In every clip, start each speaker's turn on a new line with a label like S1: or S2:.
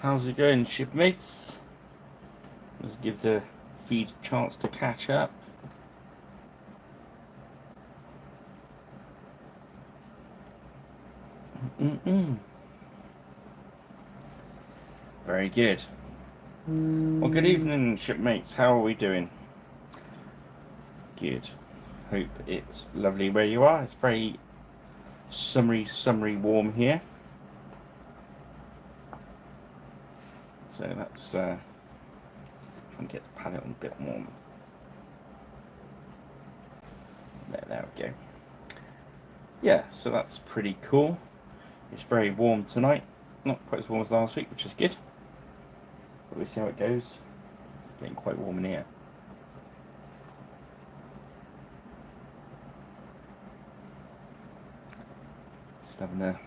S1: How's it going, shipmates? Let's give the feed a chance to catch up. Very good. Well, good evening, shipmates. How are we doing? Good. Hope it's lovely where you are. It's very summery warm here. So that's trying to get the palette on a bit warm. There we go. Yeah, so that's pretty cool. It's very warm tonight. Not quite as warm as last week, which is good. But we'll see how it goes. It's getting quite warm in here. Just having a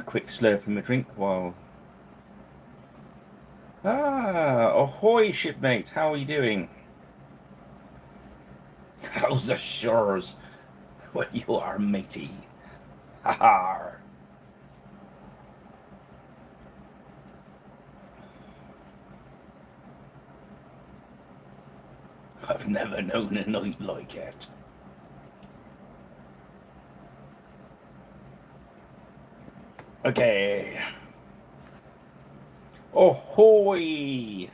S1: quick slurp of my drink while... ahoy, shipmate. How are you doing? How's the shores where you are, matey? Ha ha! I've never known a night like it. Okay. Ahoy!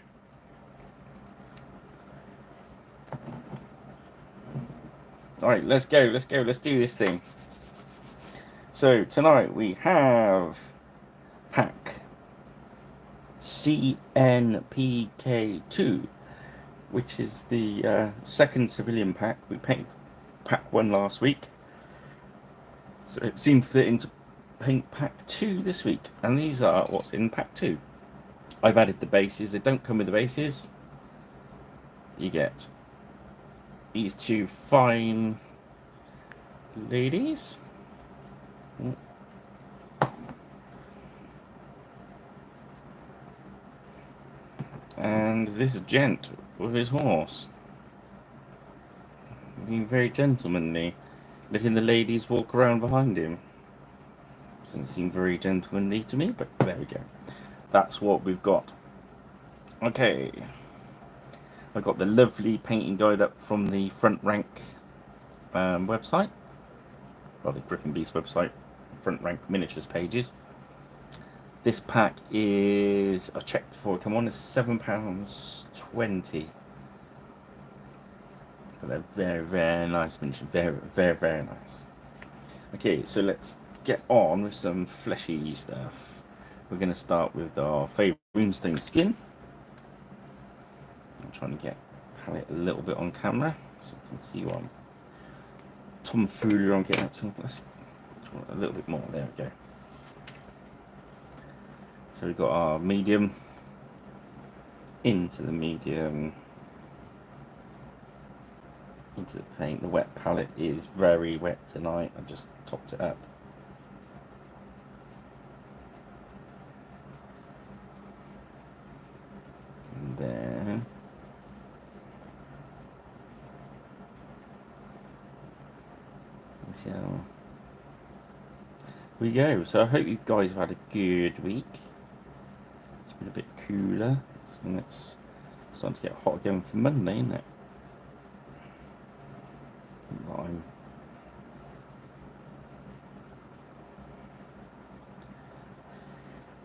S1: Alright, let's go, let's do this thing. So, tonight we have pack CNPK2, which is the second civilian pack. We painted pack 1 last week, so it seemed fit into paint pack 2 this week, and these are what's in pack 2. I've added the bases. They don't come with the bases. You get these 2 fine ladies. And this gent with his horse. Being very gentlemanly, letting the ladies walk around behind him. Doesn't seem very gentlemanly to me, but there we go. That's what we've got. Okay. I got the lovely painting guide up from the Front Rank website. Well, the Griffin Beast website. Front Rank miniatures pages. This pack is, I checked before I come on, is £7.20. But they're very nice miniatures. Very nice. Okay, so let's get on with some fleshy stuff. We're going to start with our favourite runestone skin. I'm trying to get palette a little bit on camera so you can see what I'm tomfoolery I'm getting up to. Let's a little bit more. There we go. So we've got our medium into the medium into the paint. The wet palette is very wet tonight. I just topped it up. And then so we go. So I hope you guys have had a good week. It's been a bit cooler. So it's starting to get hot again for Monday, isn't it?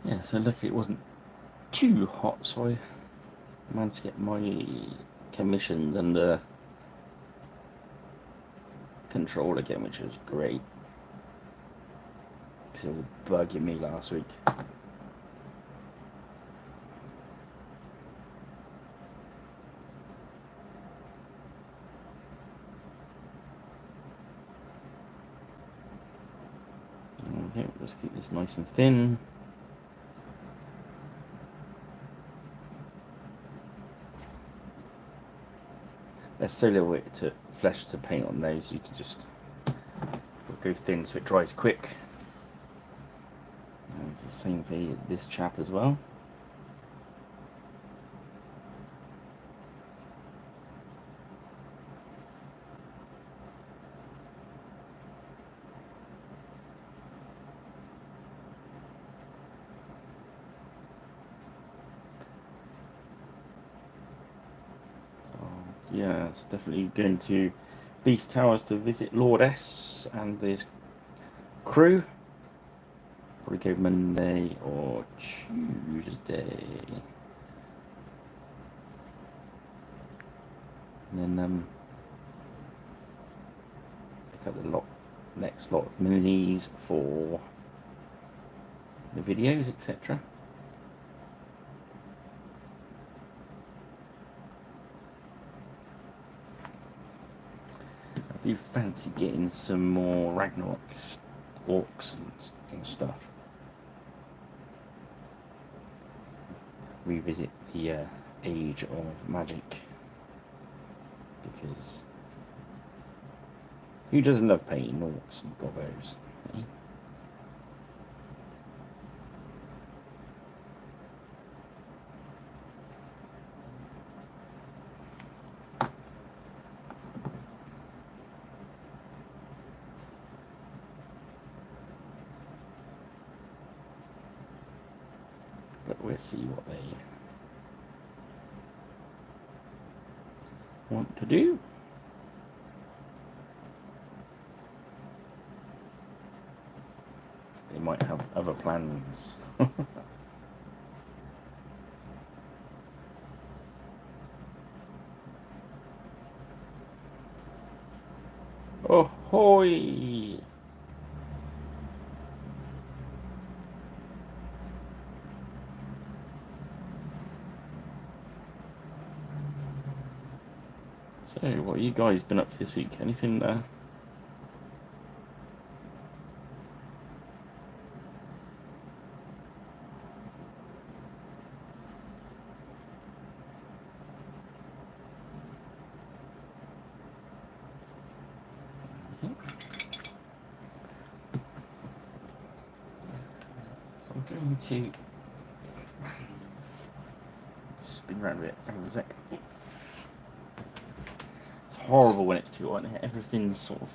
S1: Yeah, so luckily it wasn't too hot, so I managed to get my commissions under control again, which was great. It was bugging me last week. Okay, let's keep this nice and thin. There's so little bit to flesh to paint on those, you can just go thin so it dries quick. And it's the same for this chap as well. Yeah, it's definitely going to Beast Towers to visit Lord S and his crew. Probably go Monday or Tuesday. And then pick up the next lot of minis for the videos, etc. I do fancy getting some more Ragnarok orcs and stuff. Revisit the age of magic, because who doesn't love painting orcs and gobbos? Eh? But we'll see what they want to do. They might have other plans. Ahoy! So, what have you guys been up to this week? Anything So I'm going to spin around a bit. Hang on a sec. It's horrible when it's too hot. Everything's sort of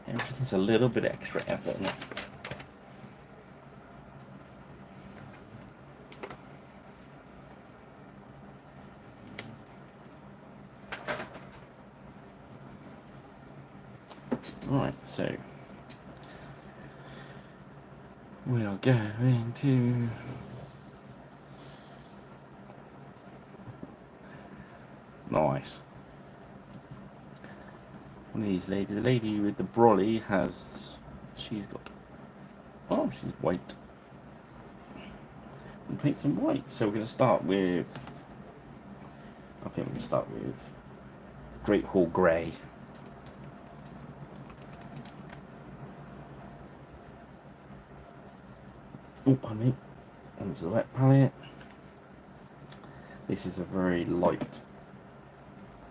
S1: everything's a little bit extra effort. Isn't it? Right, so we are going to nice. One of these ladies, the lady with the brolly she's got, oh, she's white. And paint some white. So we're going to start with, I think we can start with Great Hall Grey. Oh, pardon me. Onto the wet palette. This is a very light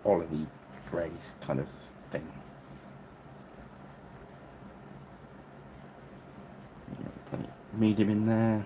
S1: olivey grey kind of thing. Put medium in there.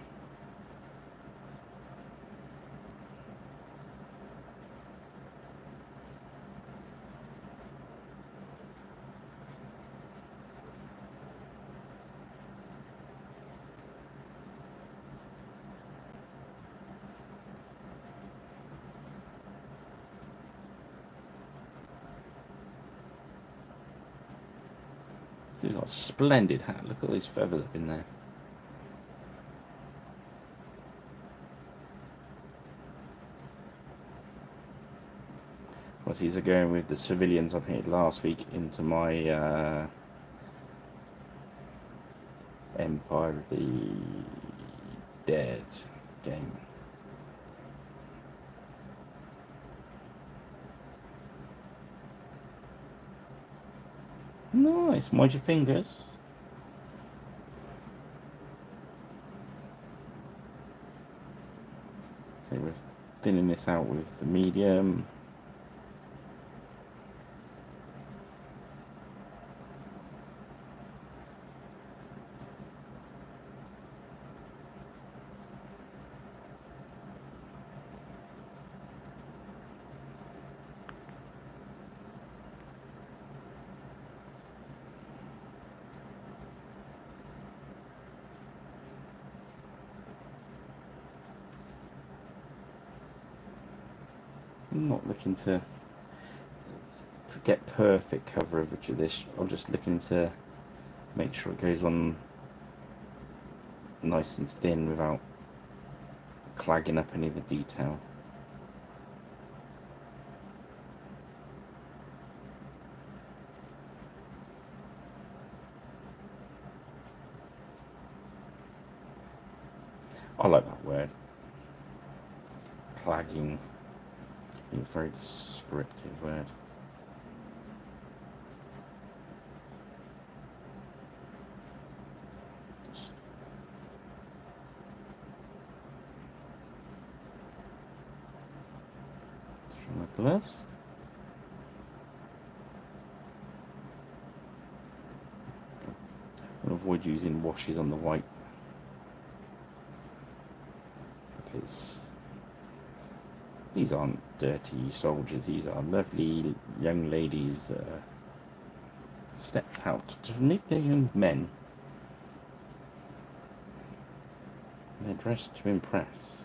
S1: He's got a splendid hat. Look at these feathers up in there. Of course, these are going with the civilians I painted last week into my Empire of the Dead game. Nice, mind your fingers. So we're thinning this out with the medium. I'm not looking to get perfect coverage of this. I'm just looking to make sure it goes on nice and thin without clagging up any of the detail. I like that word. Clagging. It's a very descriptive word. My gloves. I'll avoid using washes on the white because these aren't dirty soldiers. These are lovely young ladies that stepped out to meet their young men. They're dressed to impress.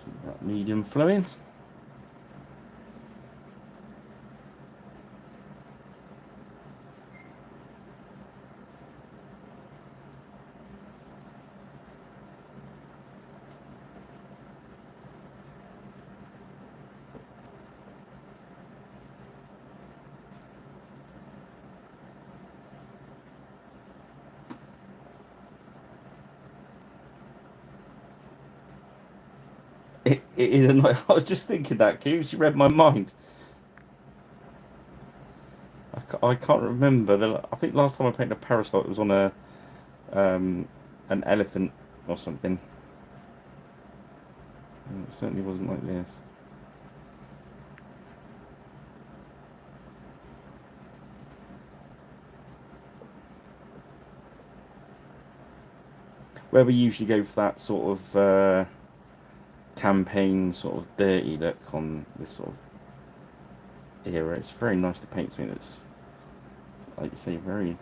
S1: Keep that medium flowing. It is a nice. I was just thinking that, Q. She read my mind. I can't remember. I think last time I painted a parasol, it was on an elephant or something. And it certainly wasn't like this. Where we usually go for that sort of campaign, sort of dirty look on this sort of era, it's very nice to paint something that's, like you say, very.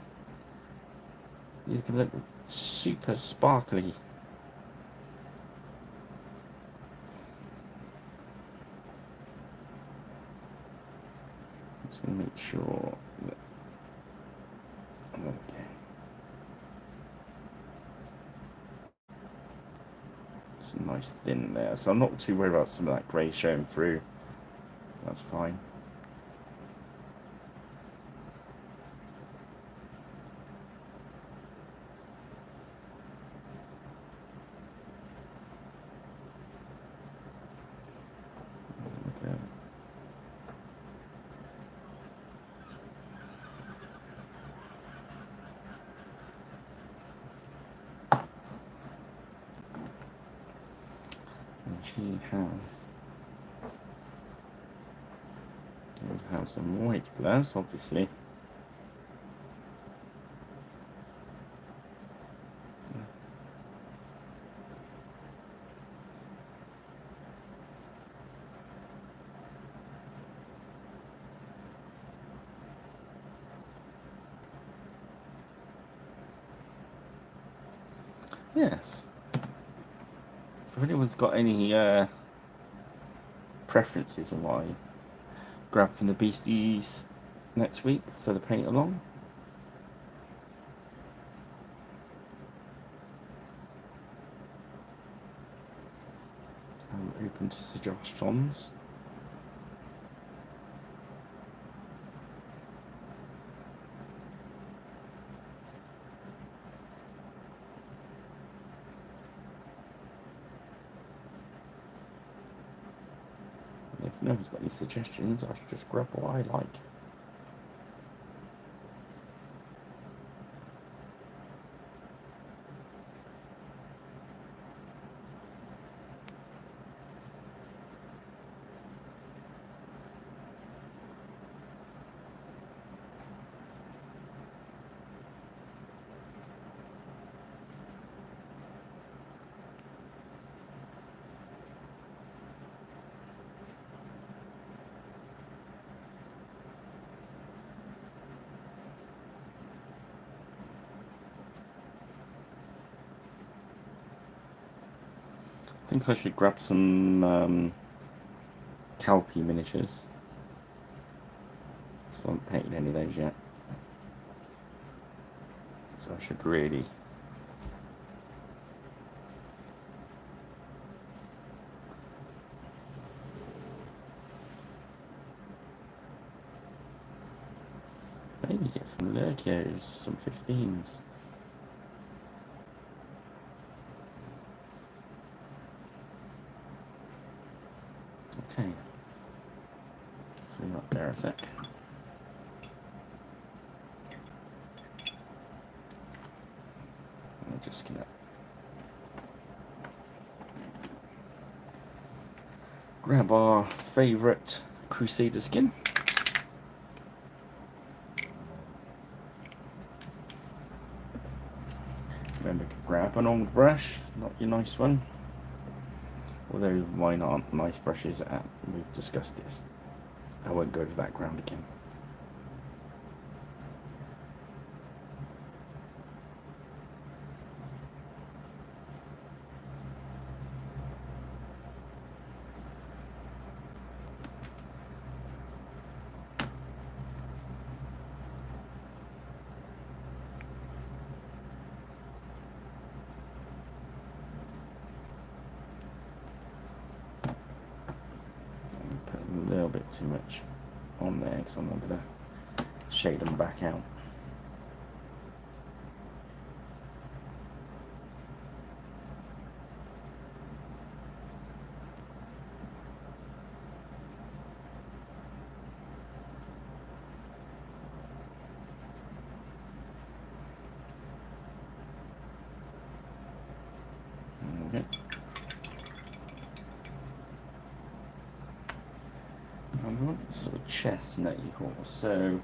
S1: These can look super sparkly. Just gonna make sure that. Okay. It's a nice thin there, so I'm not too worried about some of that grey showing through. That's fine. Okay. And she does have some white gloves, obviously. Yes. So if anyone's got any preferences on what I grab from the beasties next week for the paint along, I'm open to suggestions. If no one's got any suggestions, I should just grab what I like. think I should grab some Calpy miniatures. Because I haven't painted any of those yet. So I should really... maybe get some Lurkios, some 15s. Okay. So we're not there a sec. I'm just gonna grab our favourite Crusader skin. Remember to grab an old brush, not your nice one. Although mine aren't nice brushes, we've discussed this. I won't go to that ground again. Put a little bit too much on there because I'm not going to shade them back out. Okay. I want sort of chestnutty horse, so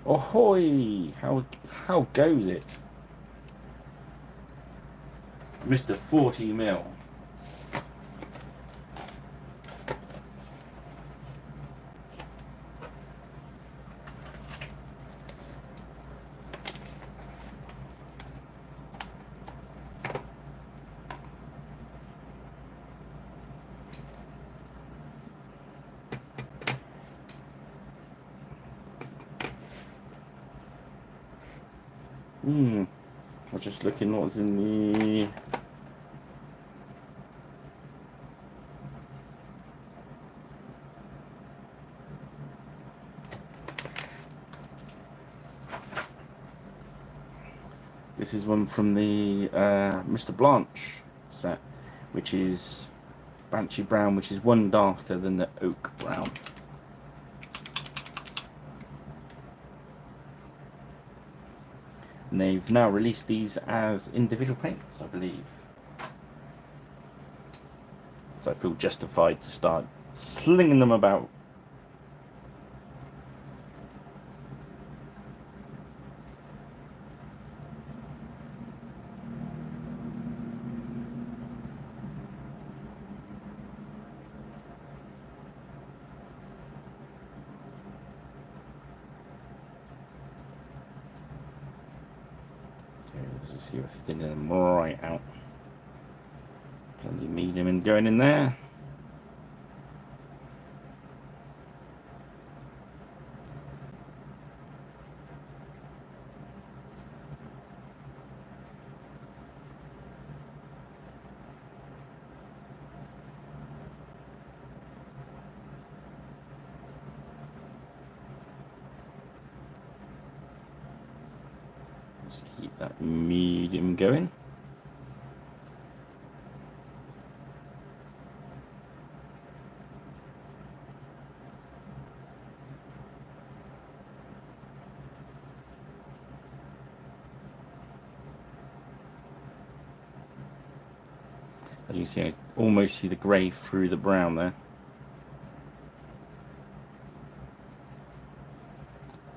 S1: ahoy! How goes it? Mr. 40 mil. I was just looking what's in the... This is one from the Mr. Blanche set, which is Banshee Brown, which is one darker than the Oak Brown. And they've now released these as individual paints, I believe. So I feel justified to start slinging them about. Let's see if we're thinning them right out. Plenty of medium going in there. Just keep that medium going. As you see, I almost see the grey through the brown there.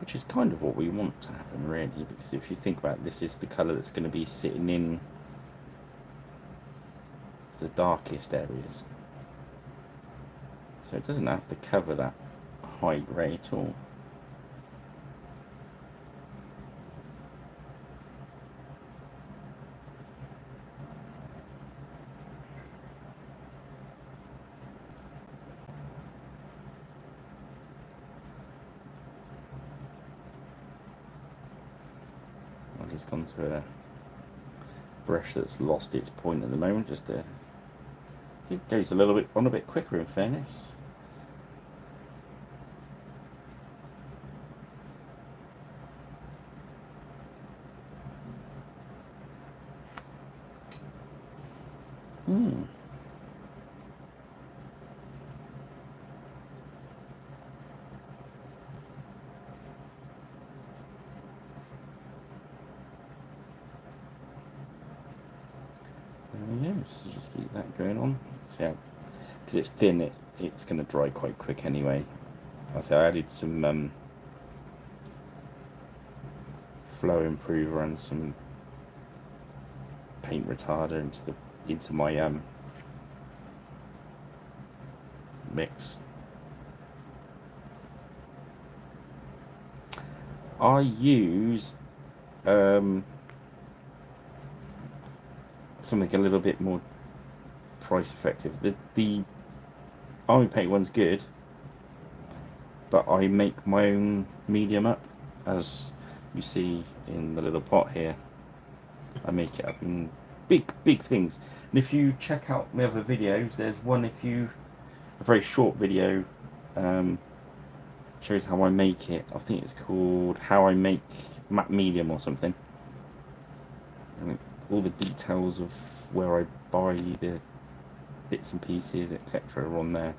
S1: Which is kind of what we want to happen, really, because if you think about it, this is the colour that's going to be sitting in the darkest areas. So it doesn't have to cover that high grey at all. just gone to a brush that's lost its point at the moment. Just to, it goes a little bit on a bit quicker, in fairness. Hmm. Yeah, so just keep that going on. See how, because it's thin, it's going to dry quite quick anyway. I added some flow improver and some paint retarder into my mix. I use something a little bit more price effective. The army paint one's good, but I make my own medium up, as you see in the little pot here. I make it up in big things. And if you check out my other videos, there's one, a very short video, shows how I make it. I think it's called How I Make Matte Medium or something. And all the details of where I buy the bits and pieces, etc. are on there.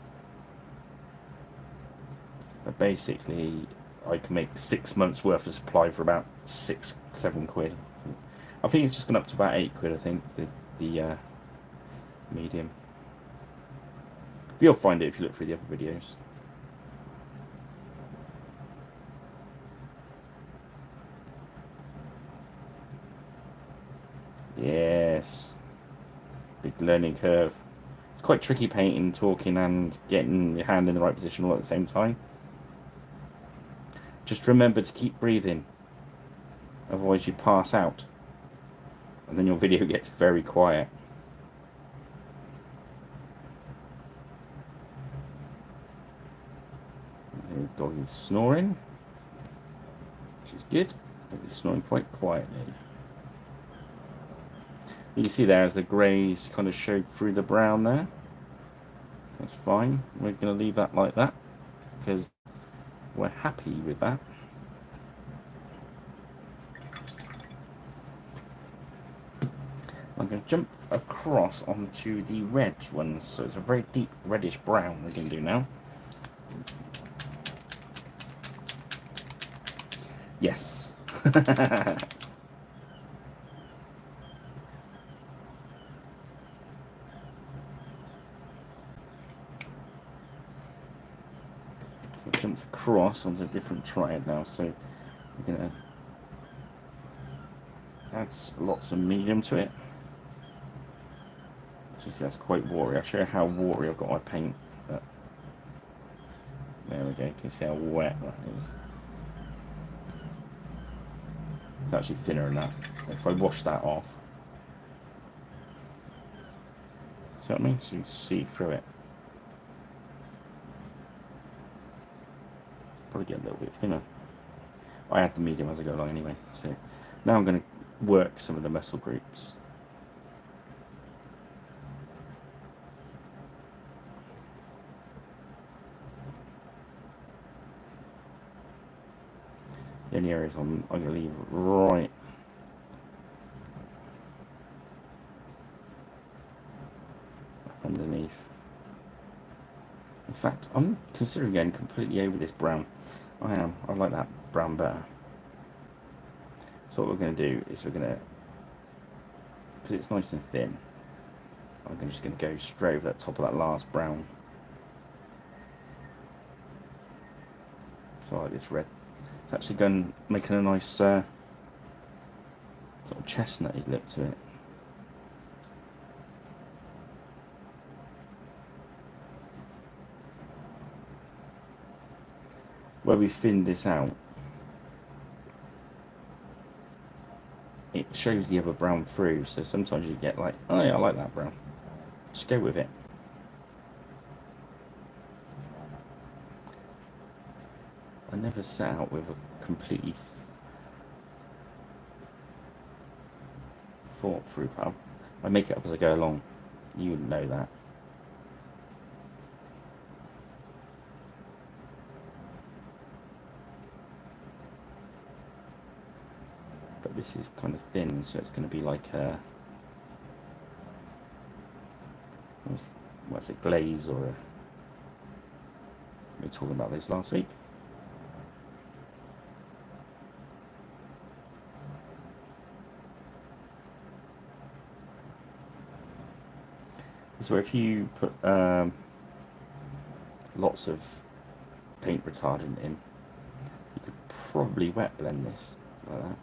S1: But basically, I can make 6 months worth of supply for about 6-7 quid. I think it's just gone up to about 8 quid. I think the medium. But you'll find it if you look through the other videos. Yes, big learning curve. It's quite tricky painting, talking, and getting your hand in the right position all at the same time. Just remember to keep breathing, otherwise you pass out, and then your video gets very quiet. The dog is snoring, which is good, but he's snoring quite quietly. You can see there as the greys kind of showed through the brown there. That's fine. We're going to leave that like that because we're happy with that. I'm going to jump across onto the red ones. So it's a very deep reddish brown we're going to do now. Yes. So it jumps across onto a different triad now. So we're going to add lots of medium to it. Just that's quite watery. I'll show you how watery I've got my paint. But there we go. You can see how wet that is. It's actually thinner than that. If I wash that off, see what I mean? So you can see through it. Probably get a little bit thinner. I add the medium as I go along anyway. So now I'm going to work some of the muscle groups. The only areas I'm going to leave right underneath. In fact, I'm considering going completely over this brown. I am. I like that brown better. So what we're going to do is we're going to, because it's nice and thin, I'm just going to go straight over that top of that last brown. So I like this red. It's actually going making a nice sort of chestnutty look to it. Where we thinned this out, it shows the other brown through, so sometimes you get like, oh yeah, I like that brown. Just go with it. I never set out with a completely thought through, pal. I make it up as I go along. You wouldn't know that. But this is kind of thin, so it's going to be like a... what's it, glaze or a... We were talking about those last week. So if you put lots of paint retardant in, you could probably wet blend this like that.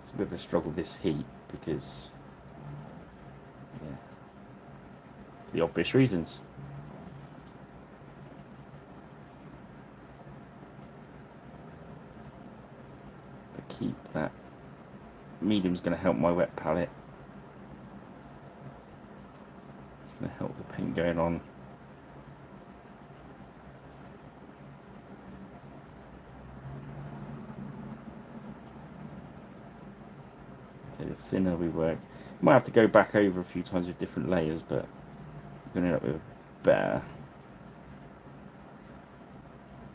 S1: It's a bit of a struggle this heat because, yeah, for the obvious reasons. But keep that. Medium's going to help my wet palette. Going to help the paint going on. So the thinner we work, might have to go back over a few times with different layers, but you're going to end up with a better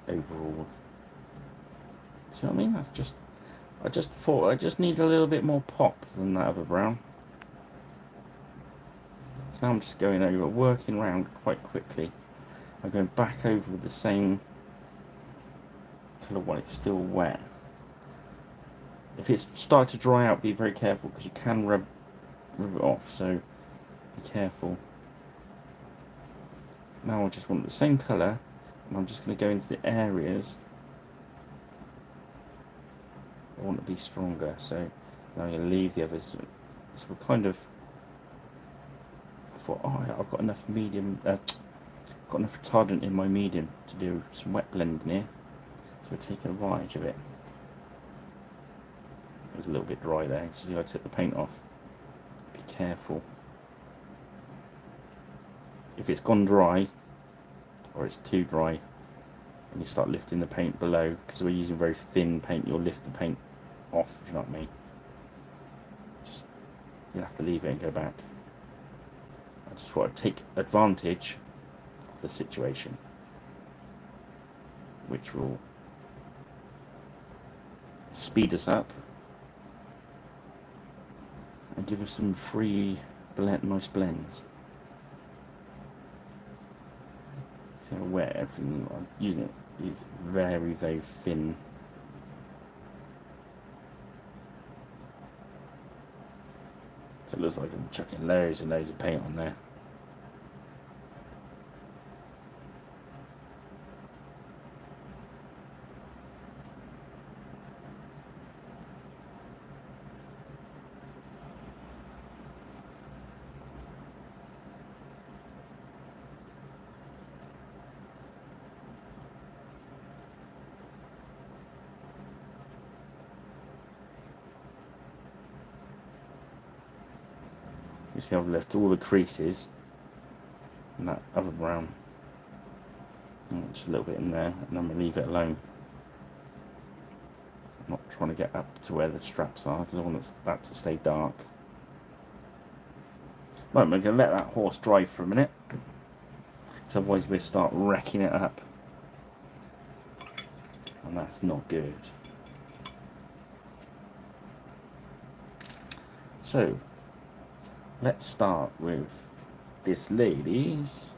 S1: overall. See what I mean? That's just, I just thought I just need a little bit more pop than that other brown. So now I'm just going over, working around quite quickly. I'm going back over with the same colour while it's still wet. If it's started to dry out, be very careful because you can rub it off, so be careful. Now I just want the same colour, and I'm just going to go into the areas I want to be stronger. So now I'm going to leave the others. So we're kind of... thought, oh, I've got enough medium, got enough retardant in my medium to do some wet blending here, so we're taking advantage of it. It was a little bit dry there. You see, I took the paint off. Be careful. If it's gone dry, or it's too dry, and you start lifting the paint below, because we're using very thin paint, you'll lift the paint off. If you know what I mean. Just, you'll have to leave it and go back. I just want to take advantage of the situation, which will speed us up and give us some free nice blends. See how wet everything I'm using it is very, very thin. So it looks like I'm chucking loads and loads of paint on there. You see I've left all the creases and that other brown. Just a little bit in there, and I'm going to leave it alone. I'm not trying to get up to where the straps are because I want that to stay dark. Right, we're going to let that horse dry for a minute, because otherwise we'll start wrecking it up, and that's not good. So let's start with this lady's.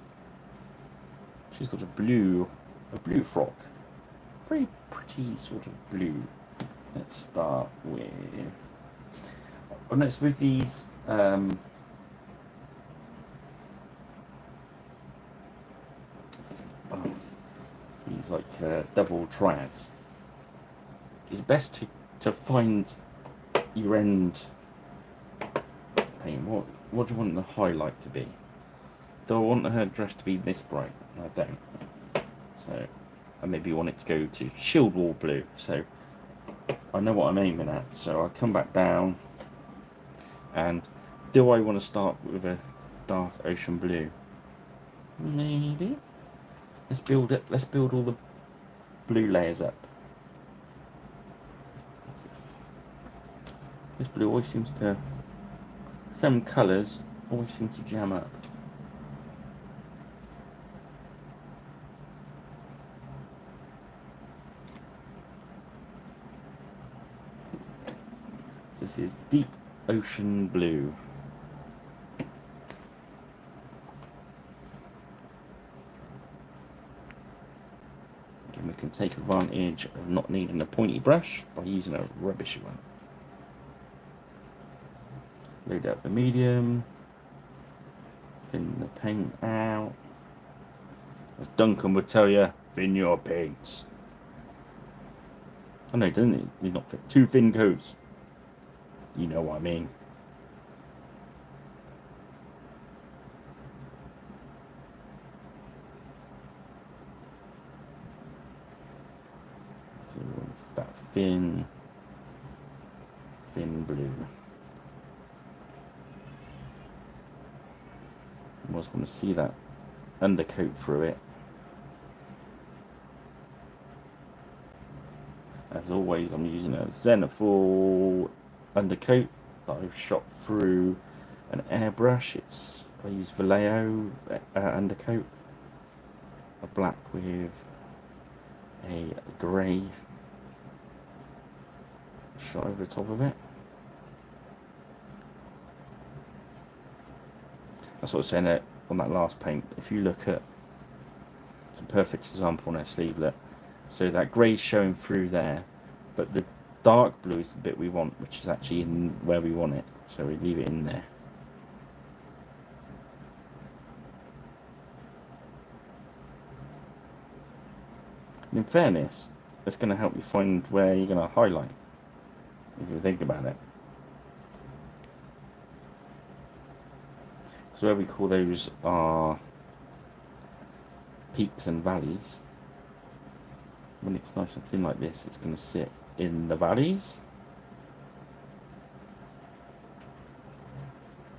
S1: She's got a blue frock, very pretty sort of blue. Let's start with. Oh no, it's with these. These like double triads. It's best to find your end paint. What do you want the highlight to be? Do I want her dress to be this bright? I don't. So I maybe want it to go to shield wall blue. So I know what I'm aiming at. So I'll come back down. And do I want to start with a dark ocean blue? Maybe. Let's build it. Let's build all the blue layers up. This blue always seems to, some colours always seem to jam up. So this is deep ocean blue. Again, we can take advantage of not needing a pointy brush by using a rubbishy one. Load up the medium, thin the paint out. As Duncan would tell you, thin your paints. Oh no, doesn't he? He's not fit. 2 thin coats. You know what I mean. So that thin blue. I almost want to see that undercoat through it. As always, I'm using a Zenithal undercoat that I've shot through an airbrush. I use Vallejo undercoat, a black with a grey shot over the top of it. That's what I was saying on that last paint. If you look at, it's a perfect example on our sleevelet. So that grey's showing through there, but the dark blue is the bit we want, which is actually in where we want it. So we leave it in there. And in fairness, it's going to help you find where you're going to highlight, if you think about it. So where we call those are peaks and valleys. When it's nice and thin like this, it's going to sit in the valleys,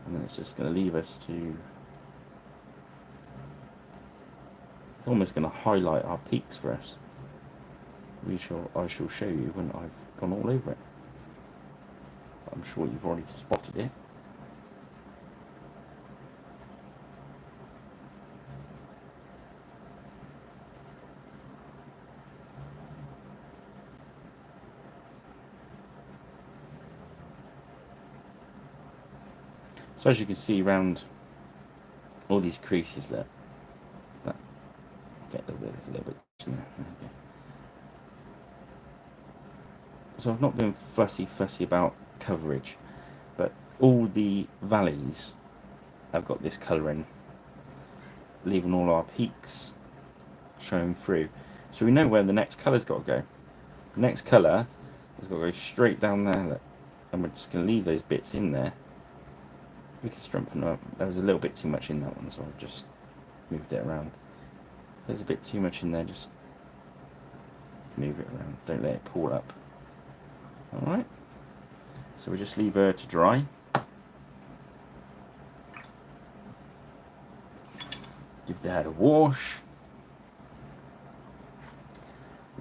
S1: and then it's just going to leave us to, it's almost going to highlight our peaks for us. I shall show you when I've gone all over it. I'm sure you've already spotted it. So as you can see around all these creases there, that get a little bit in there. Okay. So I've not been fussy about coverage, but all the valleys have got this colour in, leaving all our peaks showing through. So we know where the next colour's got to go. The next colour has got to go straight down there, and we're just going to leave those bits in there. We can strengthen up. There was a little bit too much in that one, so I've just moved it around. There's a bit too much in there, just move it around. Don't let it pull up. Alright, so we just leave her to dry. Give that a wash.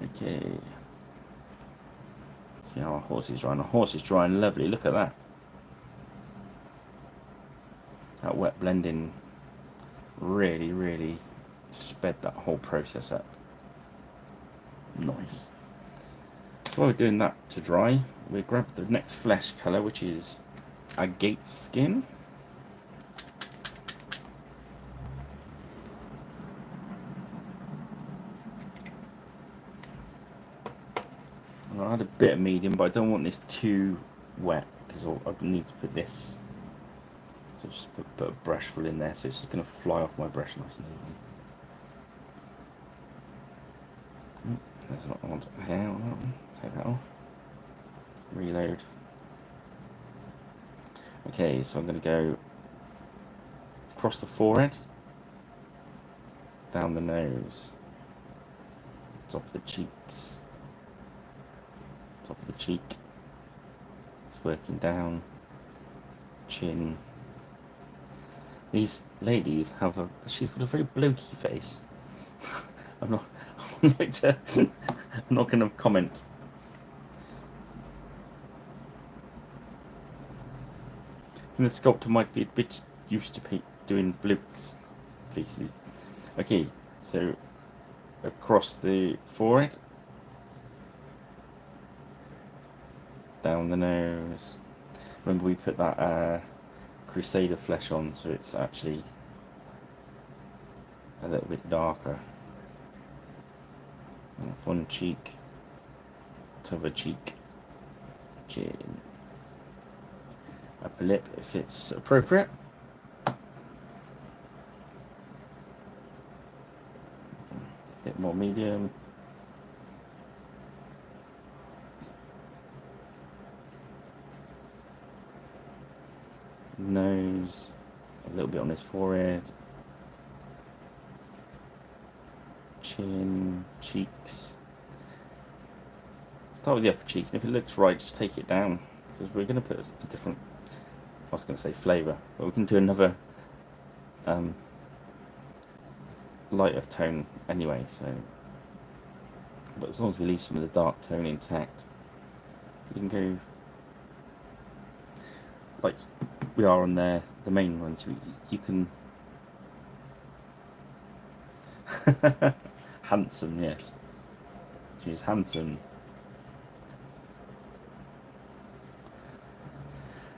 S1: Okay. See how our horse is drying. Our horse is drying lovely. Look at that. That wet blending really sped that whole process up. Nice. So while we're doing that to dry, we grab the next flesh colour, which is agate skin. I had a bit of medium, but I don't want this too wet because I need to put this. So just put a brush full in there, so it's just going to fly off my brush nice and easy. There's not odd hair on that one. Take that off. Reload. Okay, so I'm going to go across the forehead, down the nose, top of the cheeks, top of the cheek. It's working down, chin. These ladies she's got a very blokey face. I'm not going to comment. And the sculptor might be a bit used to doing blokes' faces. Okay, so across the forehead, down the nose. Remember we put that Crusader flesh on, so it's actually a little bit darker. And one cheek, t'other cheek, chin, upper lip if it's appropriate. Bit more medium. Nose, a little bit on his forehead. Chin, cheeks. Start with the upper cheek, and if it looks right, just take it down. Because we're going to put a different, I was going to say flavour, but we can do another lighter tone anyway, so. But as long as we leave some of the dark tone intact, you can go like we are on there, the main ones. You can handsome, yes. She's handsome.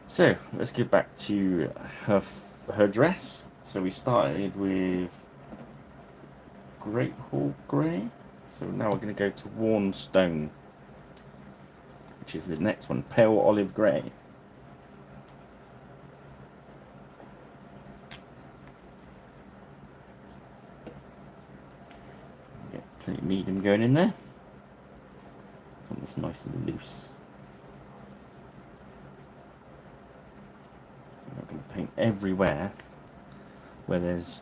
S1: So let's get back to her dress. So we started with Great Hall Grey. So now we're going to go to Worn Stone, which is the next one, Pale Olive Grey. Get plenty of medium going in there. So it's nice and loose. I'm going to paint everywhere where there's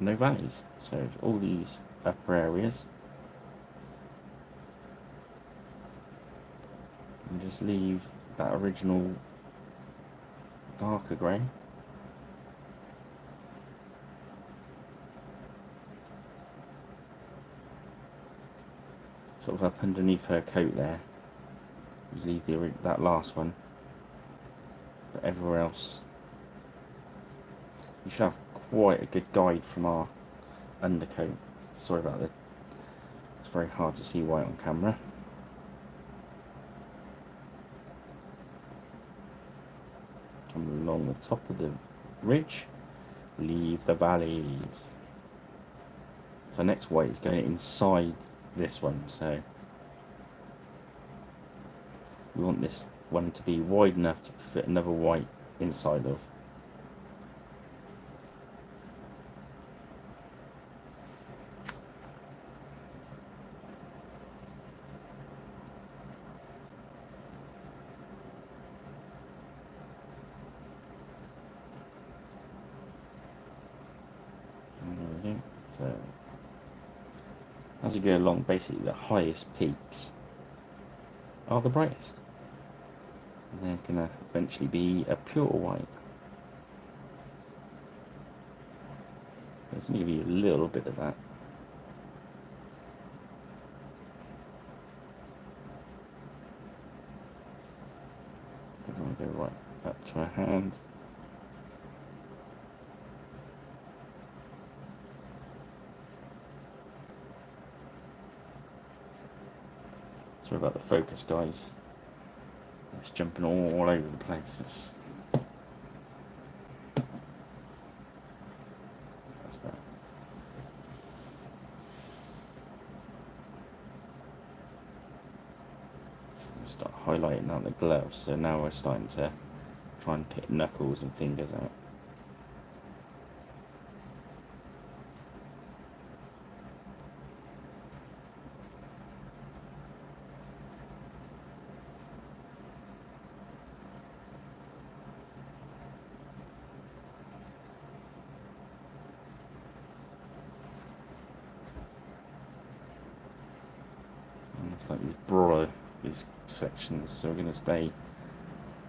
S1: no valleys. So all these upper areas. And just leave that original darker grey. Sort of up underneath her coat there. You leave that last one. But everywhere else, you should have quite a good guide from our undercoat. Sorry about that. It's very hard to see white on camera. Come along the top of the ridge, leave the valleys. So next white is going inside this one, so we want this one to be wide enough to fit another white inside of. So as you go along, basically the highest peaks are the brightest. And they're going to eventually be a pure white. Let's give you a little bit of that. I'm going to go right up to our hand. Sorry about the focus, guys. It's jumping all over the place. That's better. Start highlighting out the gloves. So now we're starting to try and pick knuckles and fingers out. It's like these broader sections, so we're going to stay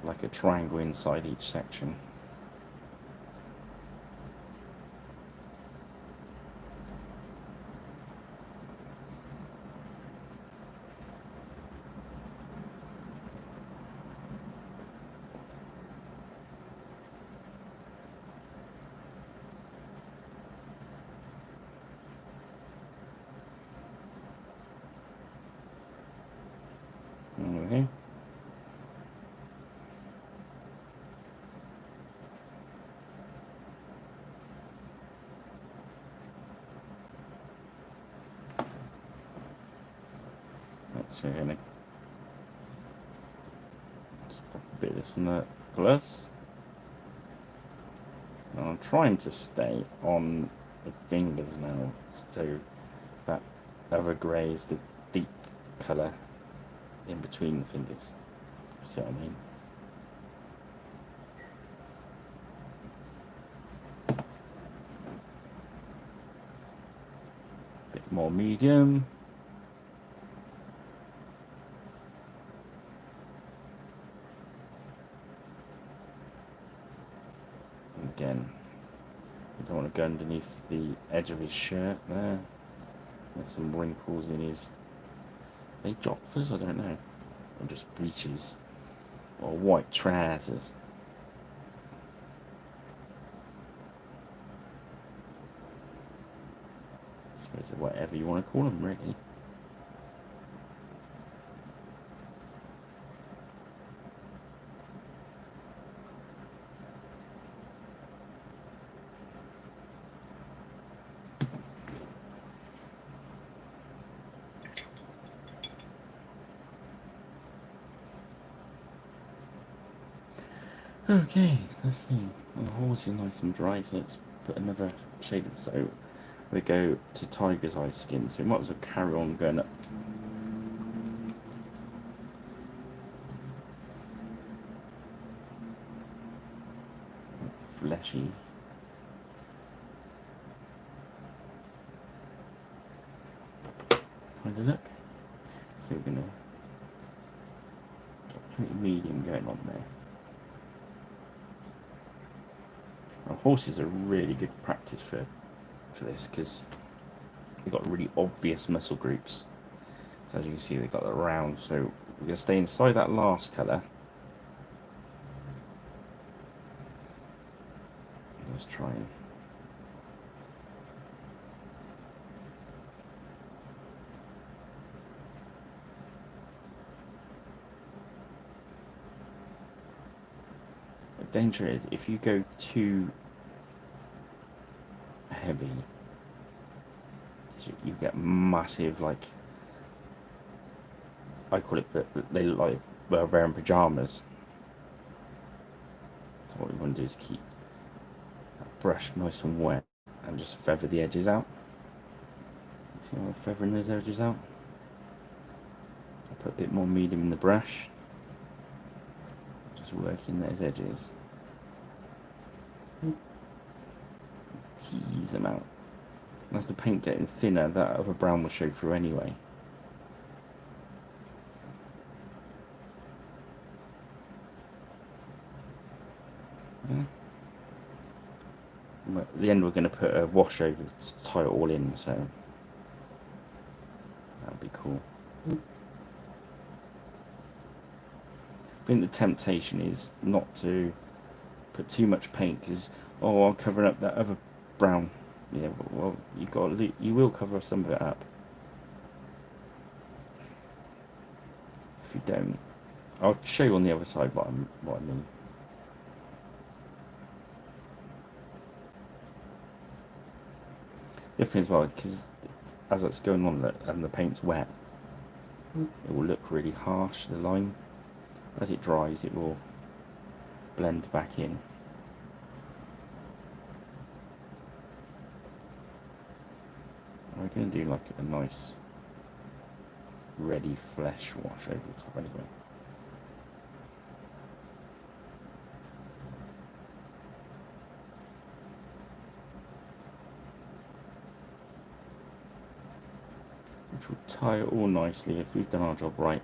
S1: like a triangle inside each section. So we're gonna just pop a bit of this from the gloves. And I'm trying to stay on the fingers now, so that other grey is the deep colour in between the fingers. See what I mean? Bit more medium. And again, you don't want to go underneath the edge of his shirt there. There's some wrinkles in his... Are they jockers? I don't know. Or just breeches. Or white trousers. I suppose whatever you want to call them, really. Okay, let's see. The horse is nice and dry, so let's put another shade of soap. We go to tiger's eye skin, so we might as well carry on going up. Fleshy. Kind of look. So we're gonna get pretty medium going on there. Now, horses are really good practice for this because they've got really obvious muscle groups. So as you can see, they've got the round. So we're gonna stay inside that last colour. Let's try and the danger is if you go too heavy, you get massive, like, I call it, but they look like they're wearing pajamas. So what we want to do is keep that brush nice and wet and just feather the edges out. See how I'm feathering those edges out? I'll put a bit more medium in the brush, just working those edges. Tease them out. And as the paint getting thinner, that other brown will show through anyway. Yeah. At the end we're going to put a wash over to tie it all in, so that'll be cool. I think the temptation is not to put too much paint because, oh, I'm covering up that other brown. Yeah, well, you will cover some of it up. If you don't, I'll show you on the other side what I mean. The thing as well, because as it's going on and the paint's wet, it will look really harsh, the line. As it dries, it will blend back in. We're going to do like a nice ready flesh wash over the top anyway. Which will tie it all nicely if we've done our job right.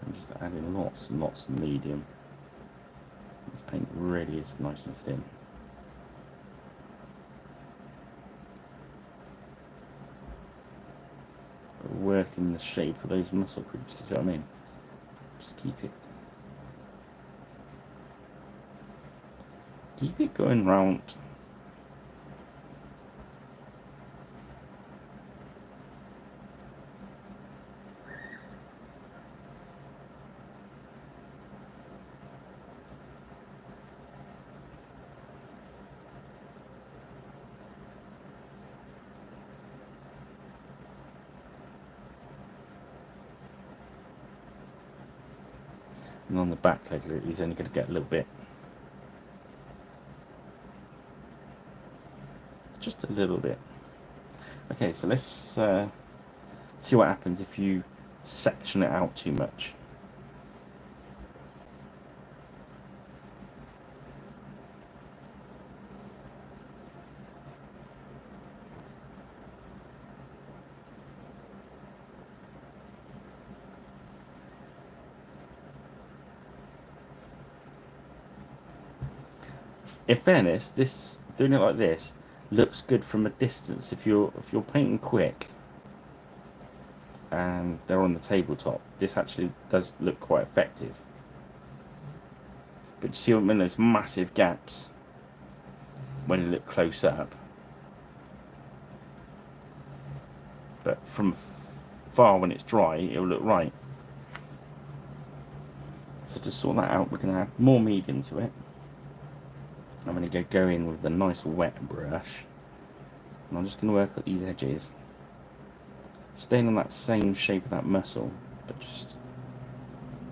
S1: I'm just adding lots and lots of medium. This paint really is nice and thin. But working the shape of those muscle groups, you see what I mean? Just keep it keep it going round. And on the back later, he's only going to get a little bit. Just a little bit. Okay, so let's see what happens if you section it out too much. In fairness, this doing it like this looks good from a distance. If you're painting quick and they're on the tabletop, this actually does look quite effective. But you see what I mean? There's massive gaps when you look close up. But from far, when it's dry, it'll look right. So to sort that out, we're going to add more medium to it. I'm going to go in with a nice wet brush. And I'm just going to work at these edges. Staying on that same shape of that muscle, but just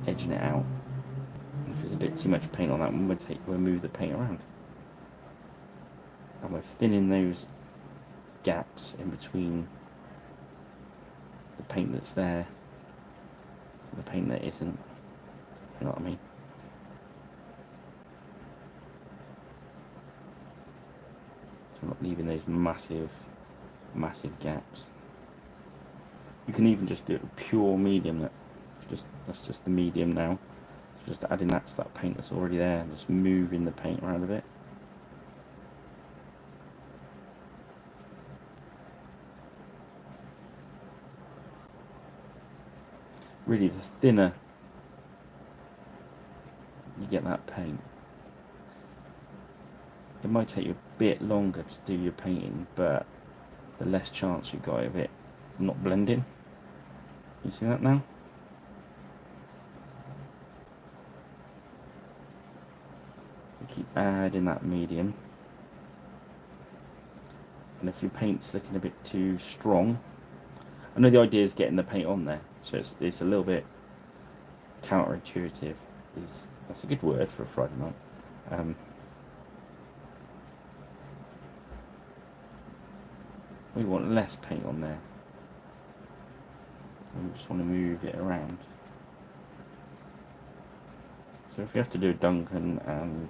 S1: edging it out. If there's a bit too much paint on that one, we'll move the paint around. And we're thinning those gaps in between the paint that's there and the paint that isn't. You know what I mean? So I'm not leaving those massive gaps. You can even just do it with pure medium. That's just the medium now. So just adding that to that paint that's already there, and just moving the paint around a bit. Really, the thinner you get that paint, it might take you a bit longer to do your painting, but the less chance you've got of it not blending. You see that now? So keep adding that medium. And if your paint's looking a bit too strong, I know the idea is getting the paint on there, so it's a little bit counterintuitive. That's a good word for a Friday night. We want less paint on there. We just want to move it around. So if you have to do a Duncan and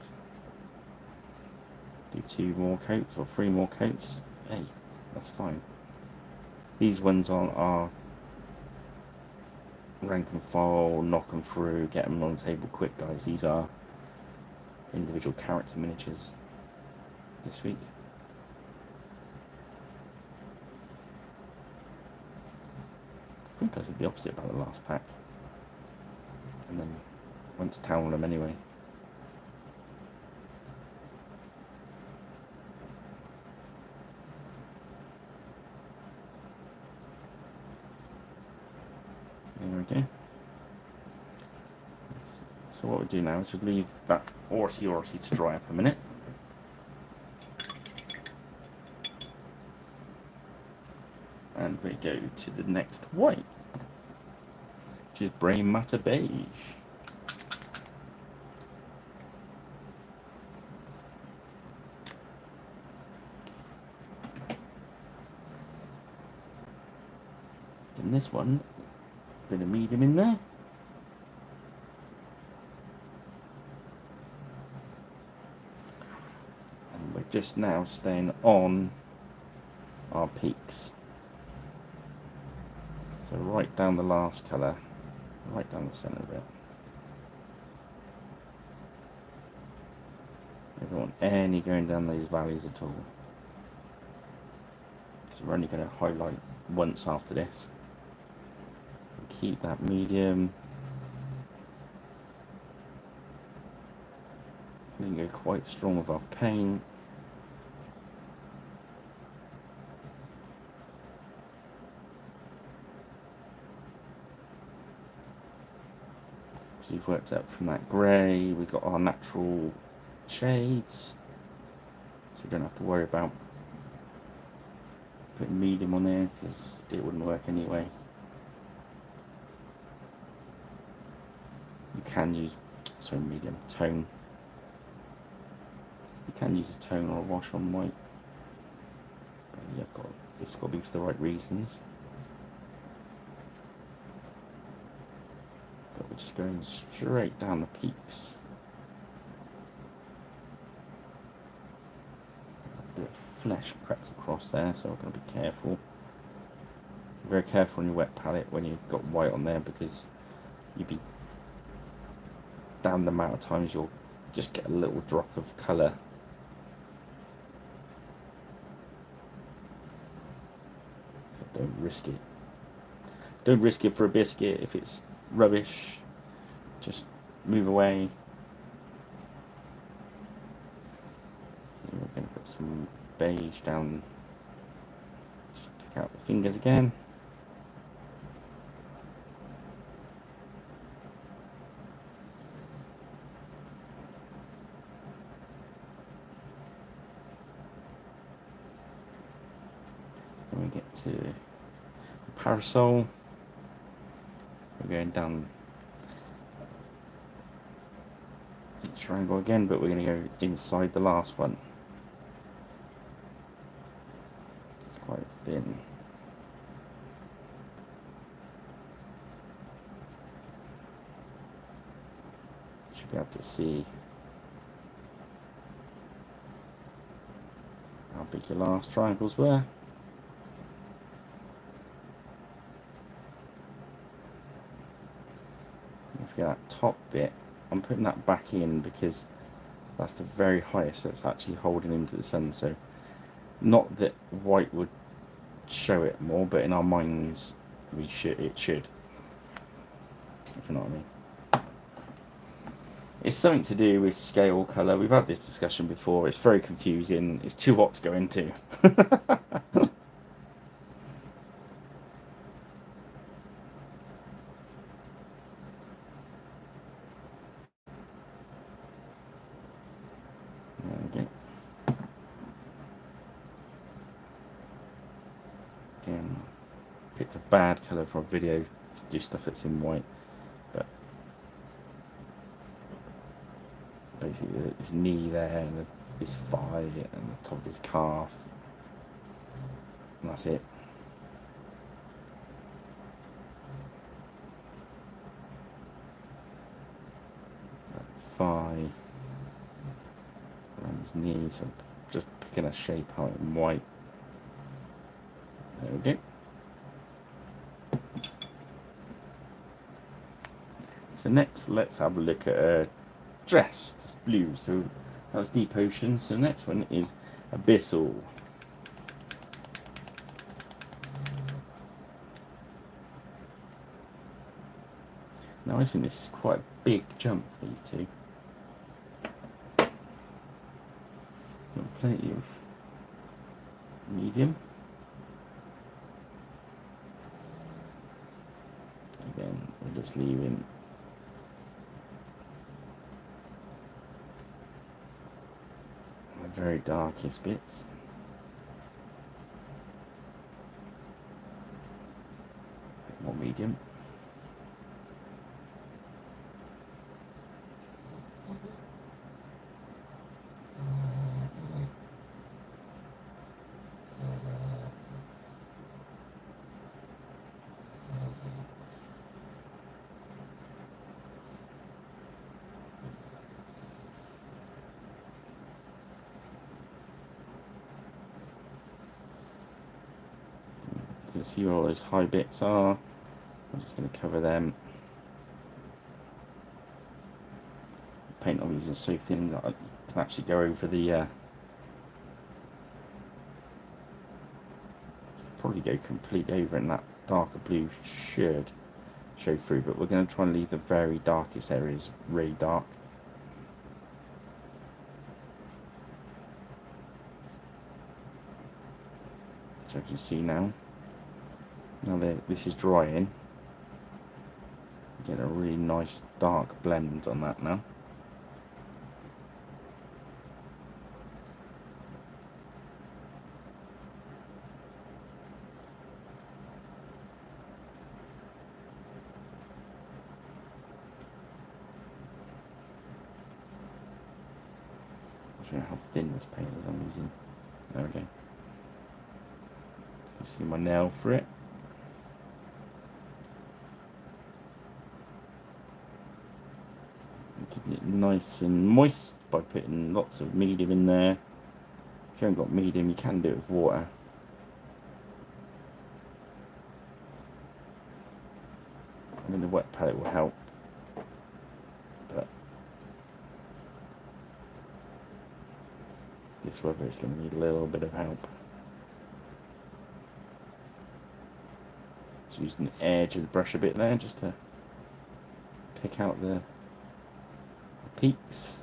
S1: do 2 more coats or 3 more coats, hey, that's fine. These ones are rank and file, knock them through, get them on the table quick, guys. These are individual character miniatures this week. I think I said the opposite about the last pack, and then went to town with them anyway. There we go. So what we do now is we leave that horsey to dry up a minute. And we go to the next white, which is Brain Matter Beige. And this one, a bit of medium in there. And we're just now staying on our peaks. So right down the last colour, right down the centre of it. We don't want any going down those valleys at all. So we're only going to highlight once after this. Keep that medium. We can go quite strong with our paint. So we've worked out from that grey, we've got our natural shades, so we don't have to worry about putting medium on there because it wouldn't work anyway. You can use, sorry, medium tone. You can use a tone or a wash on white, but yeah, it's got to be for the right reasons. But we're just going straight down the peaks. A bit of flesh crept across there, so we're going to be careful. Be very careful on your wet palette when you've got white on there, because you'd be damned the amount of times you'll just get a little drop of colour. Don't risk it. Don't risk it for a biscuit. If it's rubbish, just move away. And we're going to put some beige down. Just pick out the fingers again. When we get to the parasol, we're going down the triangle again, but we're going to go inside the last one. It's quite thin. Should be able to see how big your last triangles were. That top bit, I'm putting that back in because that's the very highest that's actually holding into the sun. So not that white would show it more, but in our minds it should, if you know what I mean. It's something to do with scale colour. We've had this discussion before. It's very confusing. It's too hot to go into. Again, picked a bad colour for a video. Let's do stuff that's in white, but basically his knee there, and his thigh, and the top of his calf, and that's it. That thigh, around his knee, so just picking a shape out in white. There we go. So next, let's have a look at a dress. That's blue. So that was Deep Ocean. So the next one is Abyssal. Now I think this is quite a big jump for these two. Got plenty of medium. Again, we're just leaving the very darkest bits. A bit more medium. You can see where all those high bits are. I'm just going to cover them. The paint on these is so thin that I can actually go over the probably go completely over, and that darker blue should show through, but we're going to try and leave the very darkest areas really dark. So you can see now. Now this is drying. Get a really nice dark blend on that now. I'll show you how thin this paint is I'm using. There we go. So you see my nail for it. Keeping it nice and moist by putting lots of medium in there. If you haven't got medium, you can do it with water. I mean, the wet palette will help, but this weather is going to need a little bit of help. Just using the edge of the brush a bit there, just to pick out the peaks.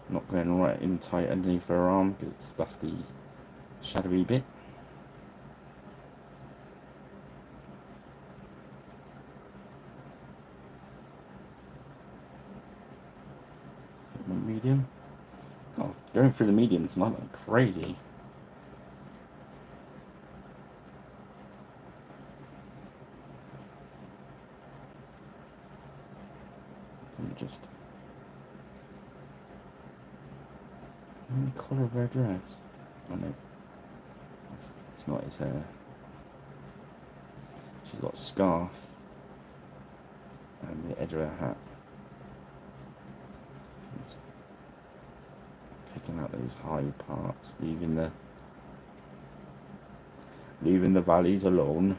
S1: Not going right in tight underneath her arm because that's the shadowy bit. Medium. Oh, going through the mediums tonight like crazy. Just the colour of her dress. Oh no, it's not his hair. She's got a scarf and the edge of her hat. Just picking out those high parts, leaving the valleys alone.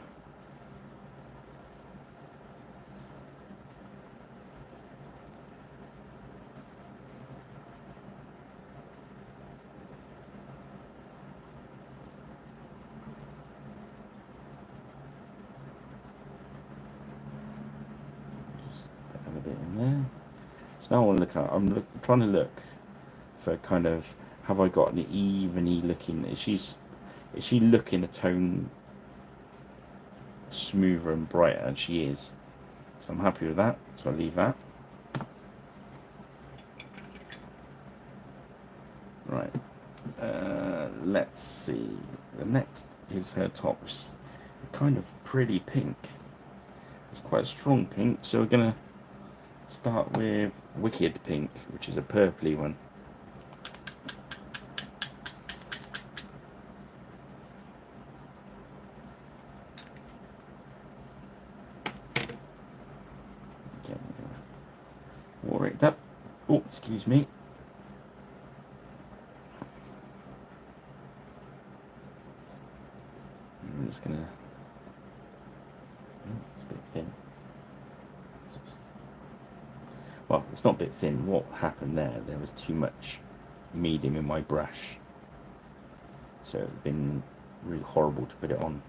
S1: A bit in there. So now I want to look at. I'm trying to look for kind of, have I got an evenly looking? Is she looking a tone smoother and brighter? And she is. So I'm happy with that. So I leave that. Right. Let's see. The next is her top. It's kind of pretty pink. It's quite a strong pink. So we're gonna start with Wicked Pink, which is a purpley one. Okay, water it up. Oh, excuse me. I'm just gonna. Oh, it's a bit thin. Well, it's not a bit thin. What happened there was too much medium in my brush. So it's been really horrible to put it on.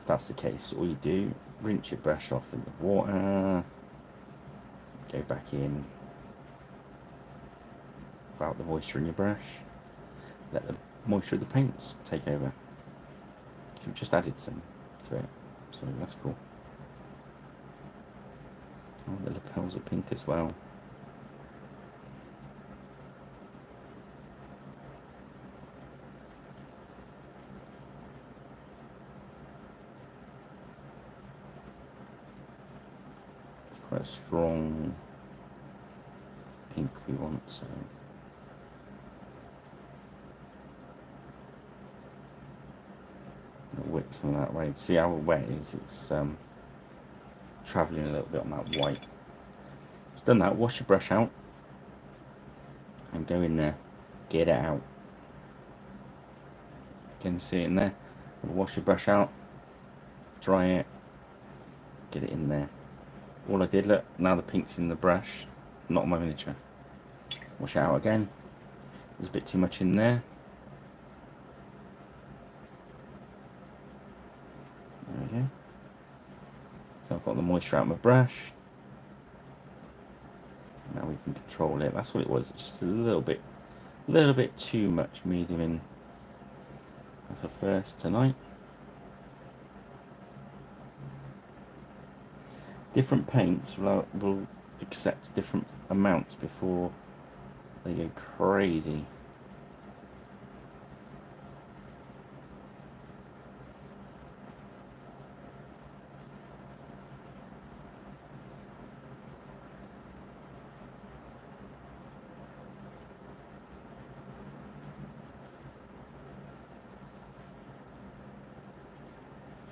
S1: If that's the case, all you do, rinse your brush off in the water, go back in, without the moisture in your brush, let the moisture of the paints take over. So we've just added some to it, so that's cool. Oh, the lapels are pink as well. It's quite a strong pink we want, so I'm gonna whip some of that way. See how wet it is? It's travelling a little bit on that white. Just done that, wash your brush out and go in there, get it out. Can you see it in there? Wash your brush out, dry it, get it in there. All I did, look, now the pink's in the brush, not my miniature. Wash it out again. There's a bit too much in there. There we go. So I've got the moisture out of my brush. Now we you can control it. That's what it was. It's just a little bit too much medium in as a first tonight. Different paints will accept different amounts before they go crazy.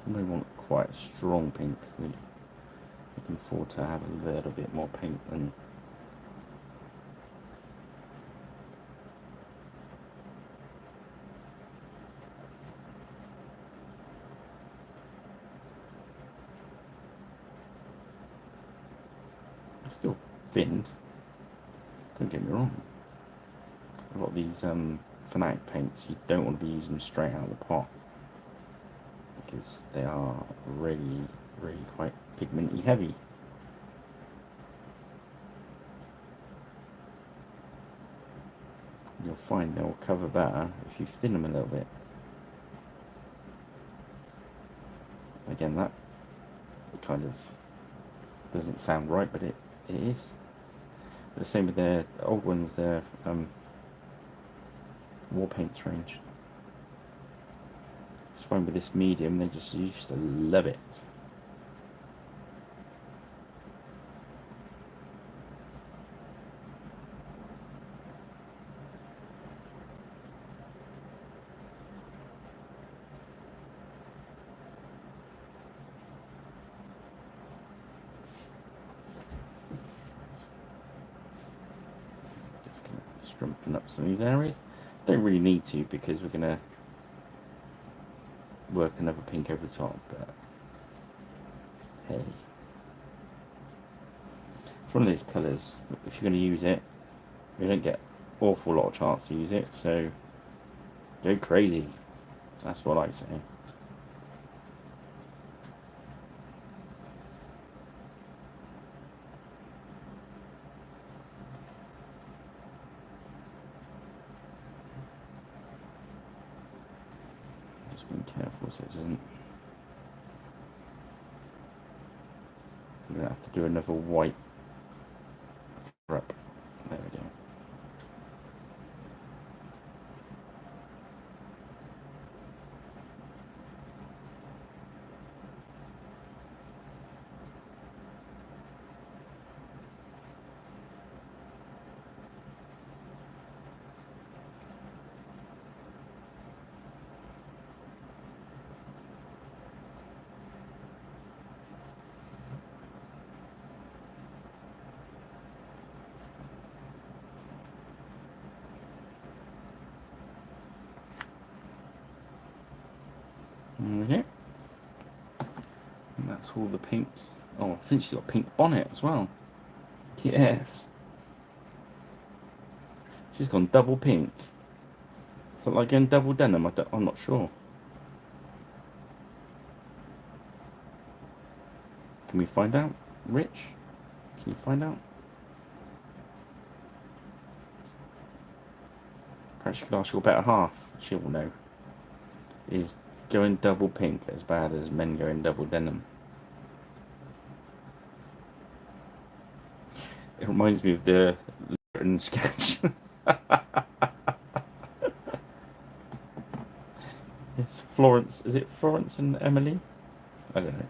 S1: We want quite a strong pink. We can afford to have a little bit more pink than. It's still thinned. Don't get me wrong. A lot of these Fanatic paints, you don't want to be using them straight out of the pot because they are really quite pigmenty heavy. You'll find they'll cover better if you thin them a little bit. Again, that kind of doesn't sound right, but it is. The same with their old ones, their war paints range. It's fine with this medium, they just used to love it. Just going to strengthen up some of these areas. Don't really need to because we're going to work another pink over the top, but hey. It's one of those colours, if you're going to use it, you don't get awful lot of chance to use it, so go crazy. That's what I say. Just being careful so it doesn't. I'm going to have to do another white up. There we go. Okay. And that's all the pink. Oh, I think she's got a pink bonnet as well. Yes. She's gone double pink. Is that like going double denim? I'm not sure. Can we find out? Rich? Can you find out? Perhaps you could ask your better half. She will know. Is going double pink as bad as men going double denim? It reminds me of the Luton sketch. It's Florence. Is it Florence and Emily? I don't know.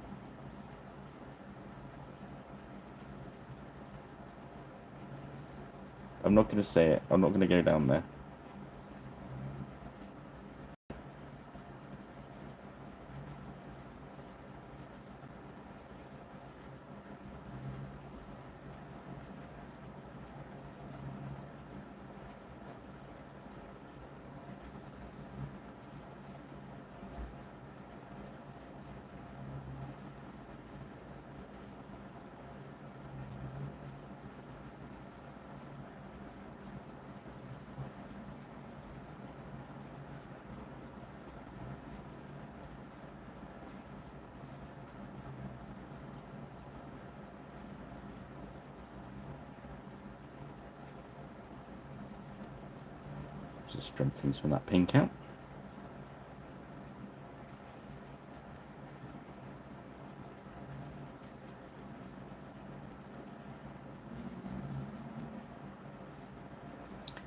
S1: I'm not going to say it. I'm not going to go down there. Just strengthen some of that pink out.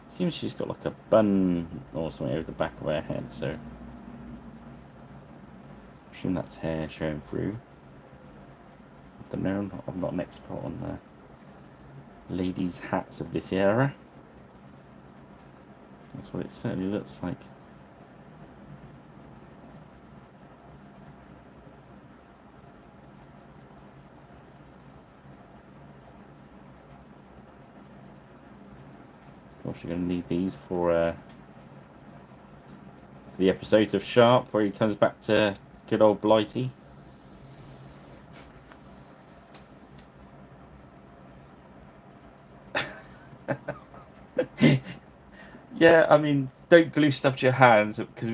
S1: Seems she's got like a bun or something over the back of her head, so I assume that's hair showing through. I don't know, I'm not an expert on the ladies' hats of this era. That's what it certainly looks like. Of course, you're going to need these for the episodes of Sharp where he comes back to good old Blighty. Yeah, I mean, don't glue stuff to your hands because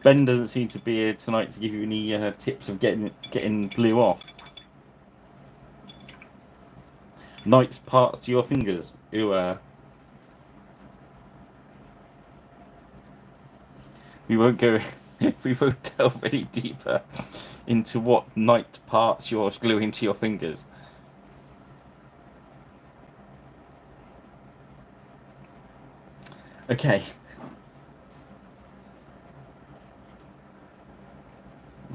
S1: Ben doesn't seem to be here tonight to give you any tips of getting glue off. Knight's parts to your fingers. Ooh, we won't go. We won't delve any deeper into what knight parts you're gluing to your fingers. Okay. I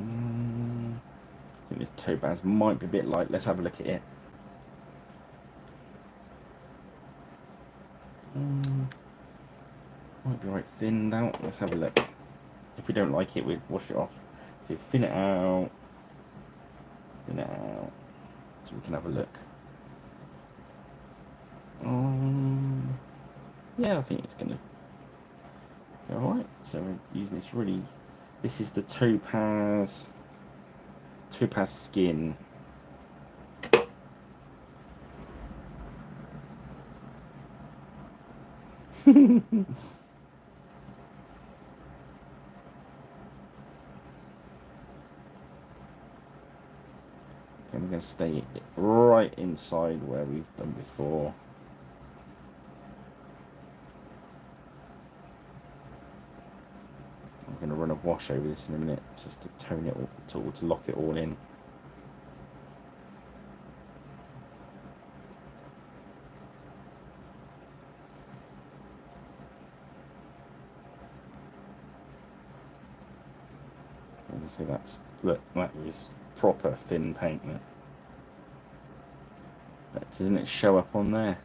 S1: think this topaz might be a bit light. Let's have a look at it. Might be right thinned out. Let's have a look. If we don't like it, we'll wash it off. So thin it out. Thin it out. So we can have a look. Yeah, I think it's going to go alright. So we're using this really... This is the topaz skin. I'm going to stay right inside where we've done before. I'm going to run a wash over this in a minute just to tone it all, to lock it all in. So that is proper thin paint there. But doesn't it show up on there?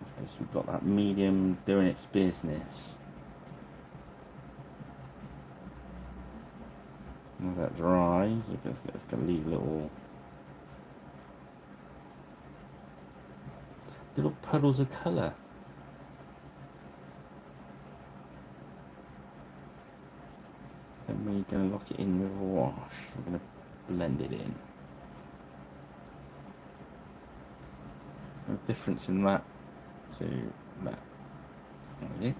S1: It's because we've got that medium doing its business. As that dries, it's going to leave little puddles of colour. Then we're going to lock it in with a wash. We're going to blend it in. The difference in that to that. Okay.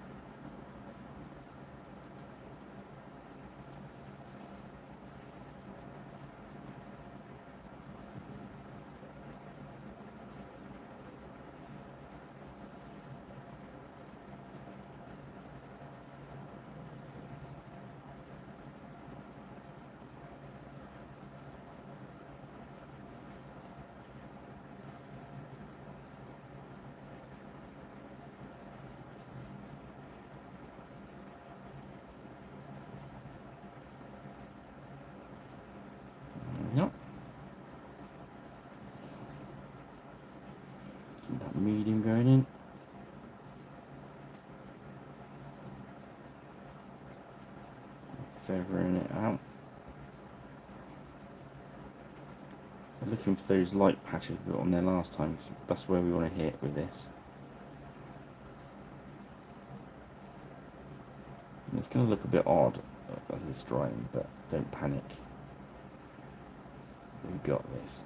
S1: Yep. Keep that medium going in. Feathering it out. We're looking for those light patches we got on there last time, because that's where we want to hit with this. And it's going to look a bit odd as it's drying, but don't panic. We've got this.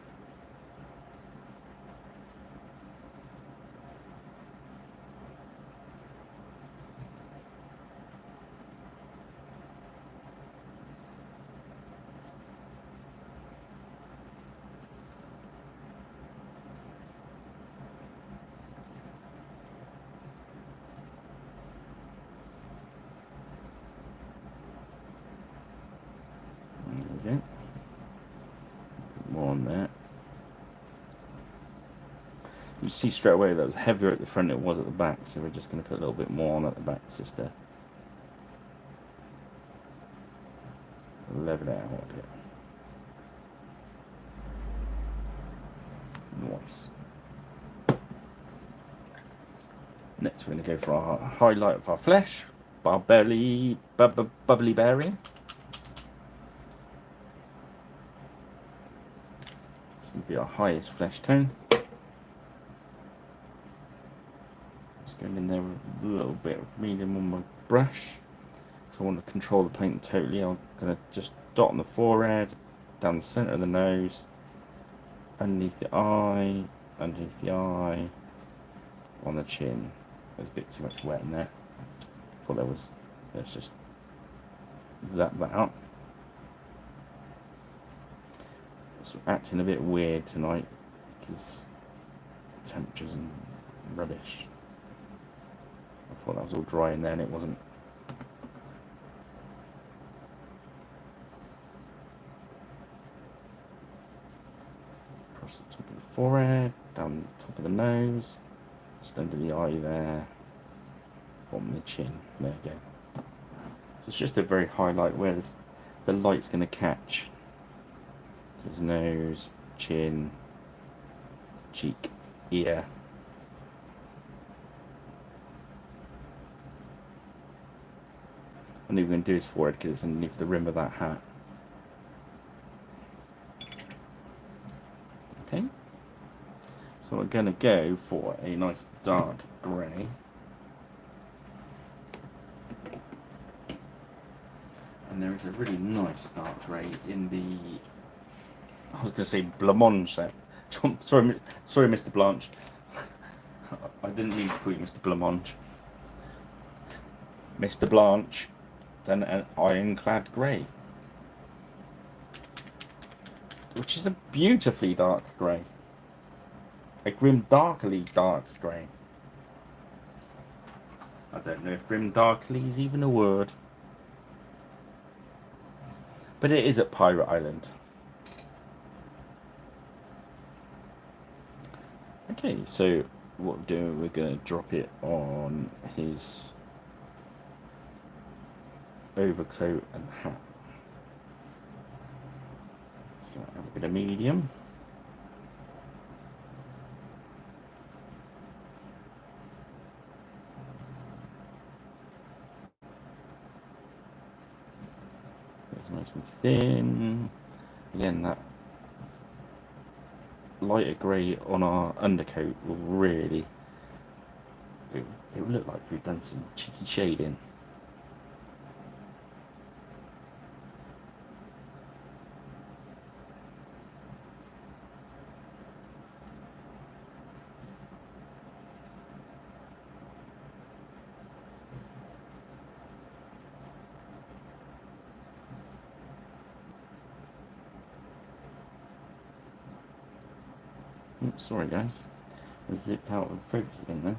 S1: You see straight away that it was heavier at the front than it was at the back, so we're just going to put a little bit more on at the back just to level it out a bit. Nice. Next we're going to go for our highlight of our flesh, bubbly berry. This will be our highest flesh tone. Just going in there with a little bit of medium on my brush. So I want to control the paint totally. I'm going to just dot on the forehead, down the centre of the nose, underneath the eye, on the chin. There's a bit too much wet in there. Thought there was. Let's just zap that out. It's acting a bit weird tonight because temperatures and rubbish. I thought that was all dry in there and it wasn't. Across the top of the forehead, down the top of the nose, just under the eye there, bottom of the chin. There you go. So it's just a very highlight where the light's going to catch. So his nose, chin, cheek, ear. I'm even going to do his forehead because it's underneath the rim of that hat. Okay. So we're going to go for a nice dark grey. And there is a really nice dark grey in the, I was going to say blancmange set. Sorry, Mr. Blanche. I didn't mean to call you Mr. Blancmange. Mr. Blanche, then an ironclad grey, which is a beautifully dark grey, a grim darkly dark grey. I don't know if grim darkly is even a word, but it is at Pirate Island. Okay, so what we're doing, we're going to drop it on his overcoat and hat. So add a bit of medium. It's nice and thin. Again, that lighter grey on our undercoat will really, it will look like we've done some cheeky shading. Oops, sorry guys, I zipped out of focus again there.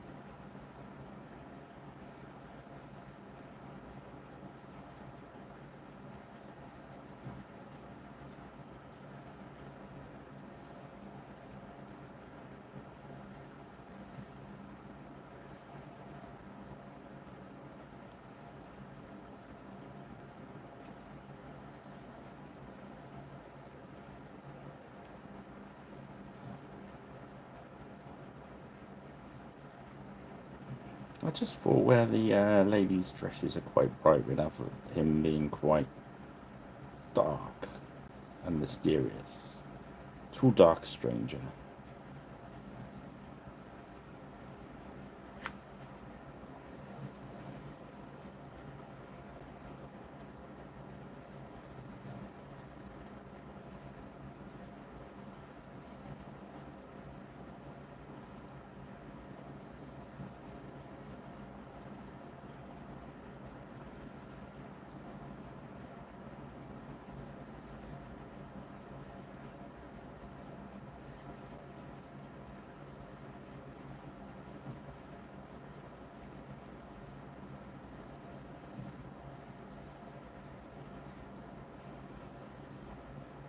S1: I just thought where the ladies' dresses are quite bright, we'd have him being quite dark and mysterious. Too dark, stranger.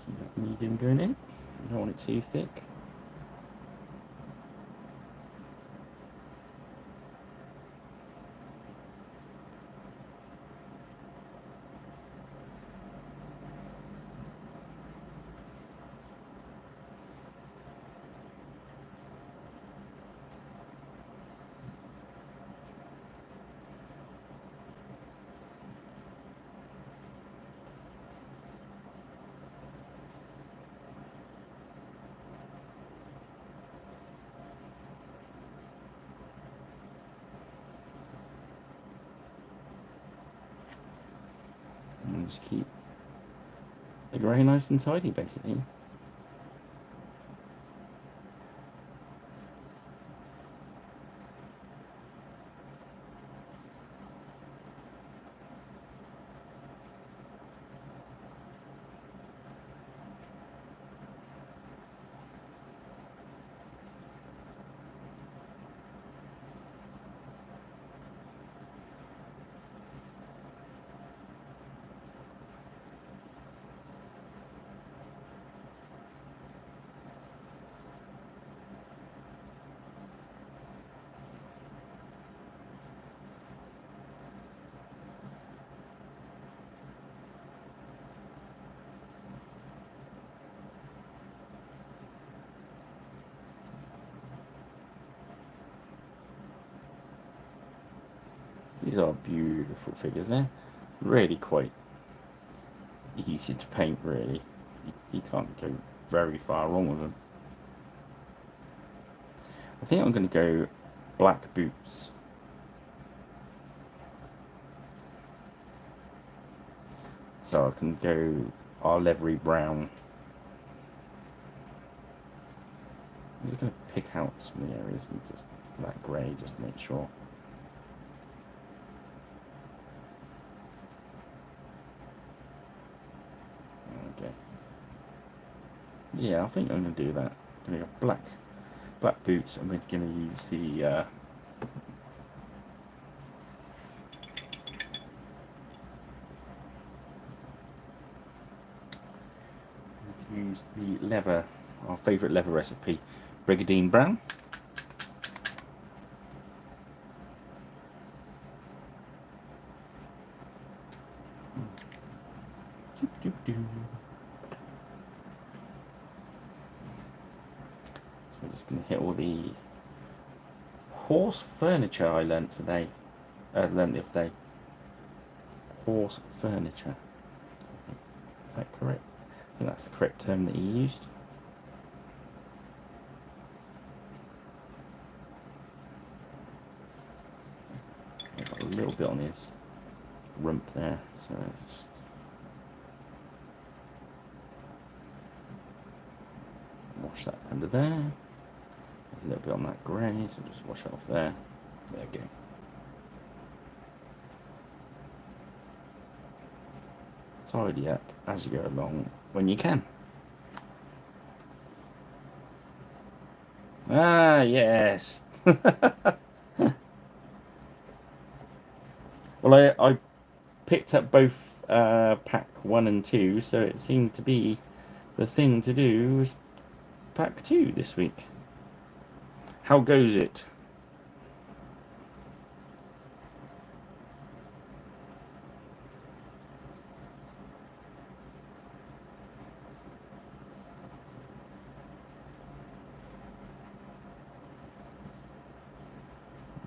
S1: Keep that medium going in. You don't want it too thick. Just keep it very nice and tidy, basically. These are beautiful figures. They're really quite easy to paint, really. You can't go very far wrong with them. I think I'm going to go black boots. So I can go our leathery brown. I'm just going to pick out some areas and just that grey, just to make sure. Okay. Yeah, I think I'm going to do that. I'm going to go black boots. I'm going to use the leather, our favourite leather recipe, Brigadine Brown. So we're just going to hit all the horse furniture I learnt today. Learnt the other day. Horse furniture. Is that correct? I think that's the correct term that he used. I've got a little bit on his rump there, so just wash that under there. There's a little bit on that grey, so just wash it off there. There we go. Tidy up as you go along when you can. Ah, yes. Well, I picked up both pack 1 and 2, so it seemed to be the thing to do was pack 2 this week. How goes it?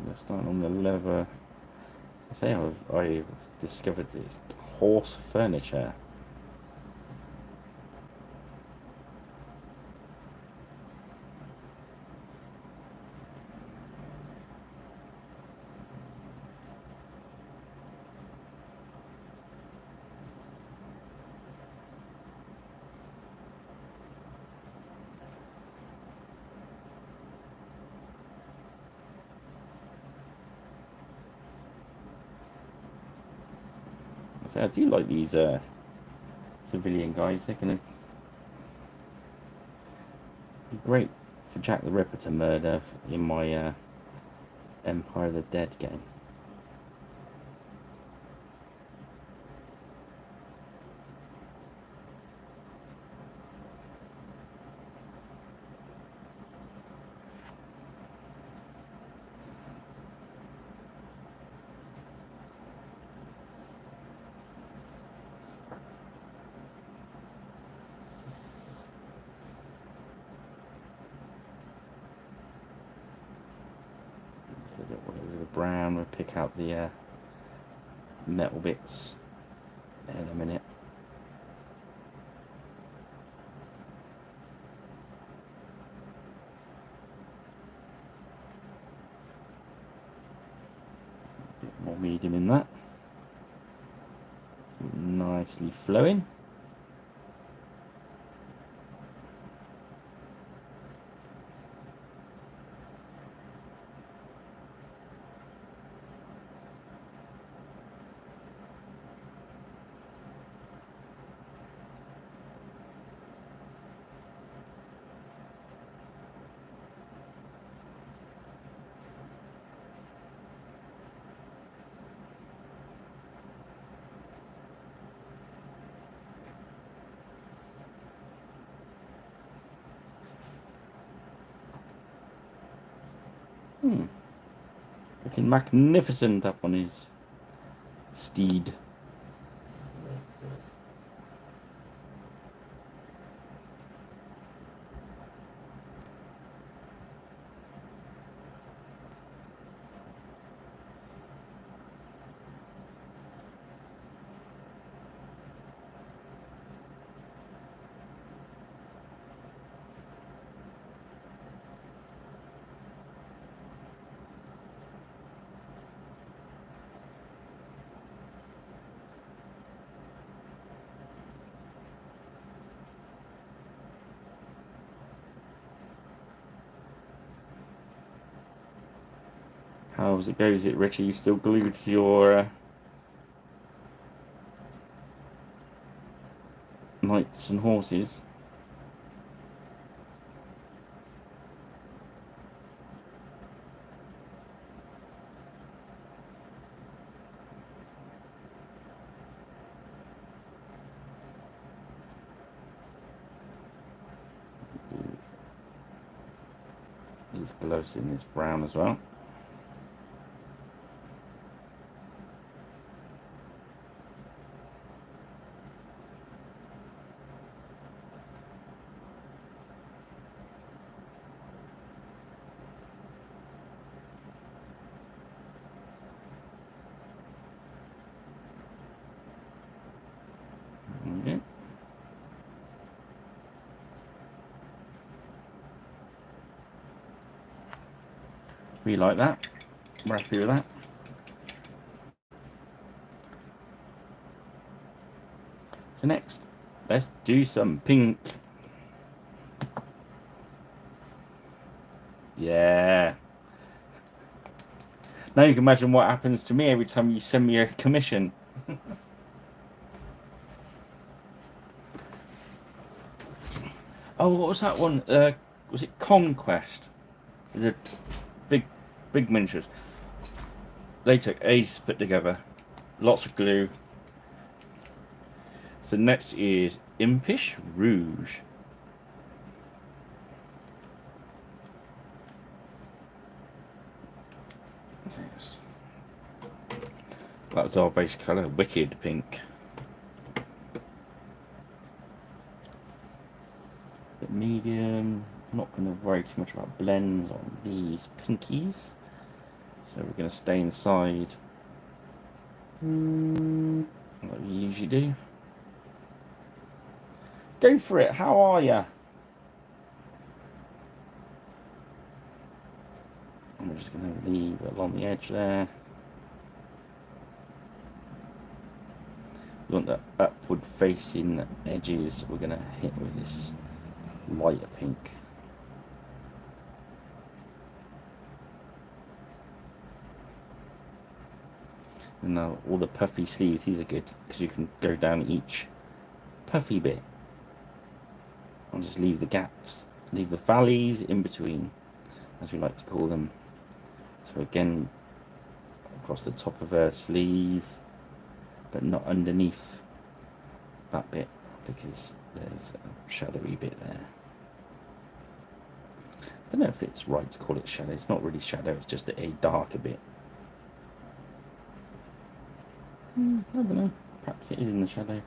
S1: Let's start on the leather. I say I've discovered this horse furniture. So I do like these civilian guys. They're going to be great for Jack the Ripper to murder in my Empire of the Dead game. The brown, we'll pick out the metal bits in a minute. A bit more medium in that. nicely flowing. Looking magnificent up on his steed. How's it go? Is it Richie? You still glued to your knights and horses? His gloves in this brown as well. Okay. We like that. We're happy with that. So next, let's do some pink. Yeah. Now you can imagine what happens to me every time you send me a commission. Oh, what was that one? Was it Conquest? The big miniatures. They took ages to put together. Lots of glue. So next is Impish Rouge. Yes. That was our base colour, wicked pink. Bit medium. I'm not going to worry too much about blends on these pinkies. So we're going to stay inside like we usually do. Go for it. How are ya? I'm just going to leave it along the edge there. We want the upward facing edges. We're going to hit with this lighter pink. And now all the puffy sleeves, these are good because you can go down each puffy bit and just leave the gaps, leave the valleys in between, as we like to call them. So again, across the top of her sleeve, but not underneath that bit because there's a shadowy bit there. I don't know if it's right to call it shadow. It's not really shadow, it's just a darker bit. I don't know, perhaps it is in the shadow.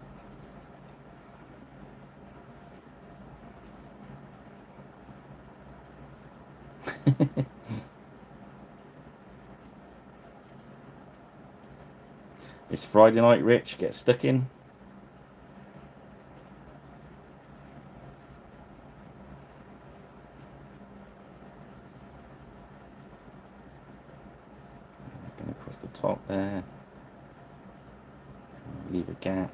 S1: It's Friday night, Rich. Get stuck in. Going across the top there. Leave a gap.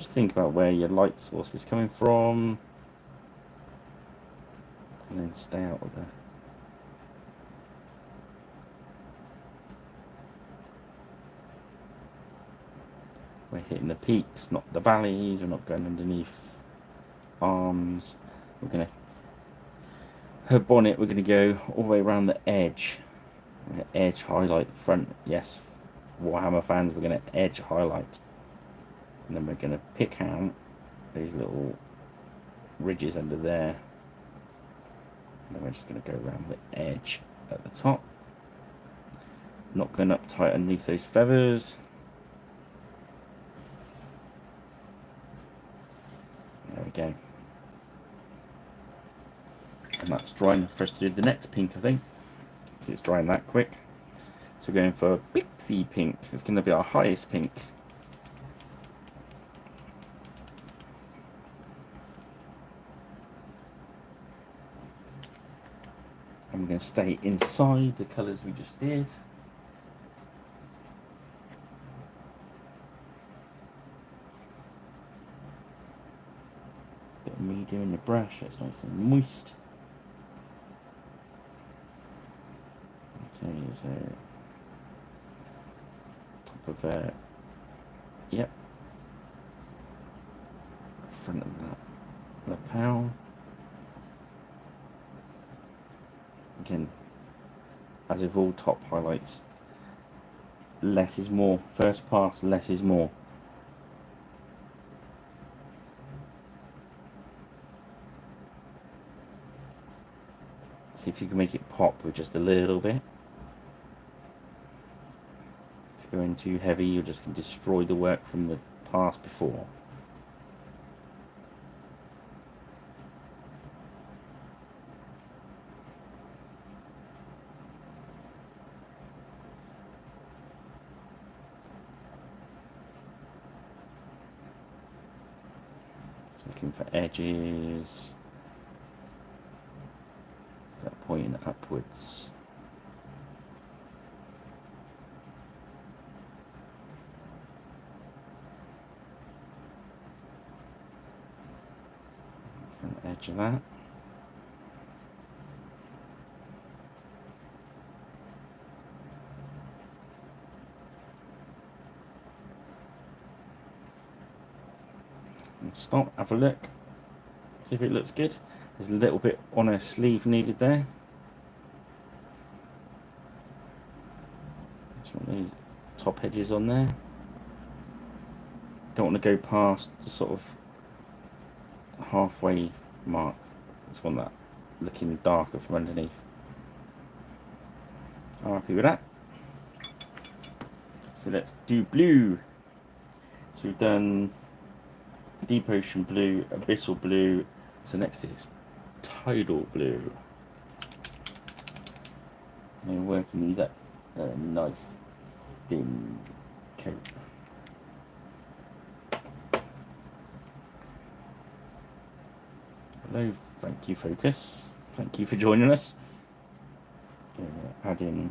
S1: Just think about where your light source is coming from, and then stay out of there. We're hitting the peaks, not the valleys. We're not going underneath arms. We're going to, her bonnet, we're going to go all the way around the edge. We're going to edge highlight the front. Yes, Warhammer fans, we're going to edge highlight. And then we're going to pick out these little ridges under there. And then we're just going to go around the edge at the top. Not going up tight underneath those feathers. There we go. And that's drying for us to do the next pink, I think, because it's drying that quick. So we're going for Pixie Pink. It's going to be our highest pink. And we're going to stay inside the colours we just did. Bit of medium in the brush, so it's nice and moist. Okay, so top of that, yep, front of that lapel. Again, as with all top highlights, less is more. First pass, less is more. See if you can make it pop with just a little bit. If you're going too heavy, you're just going to destroy the work from the pass before. So looking for edges. That pointing upwards. Front edge of that. And stop, have a look, see if it looks good. There's a little bit on her sleeve needed there. Just want these top edges on there. Don't want to go past the sort of halfway mark. Just want that looking darker from underneath. I'm happy with that. So let's do blue. So we've done deep ocean blue, abyssal blue. So next is tidal blue. And we're working these up a nice thin coat. Hello, thank you, Focus. Thank you for joining us. Add in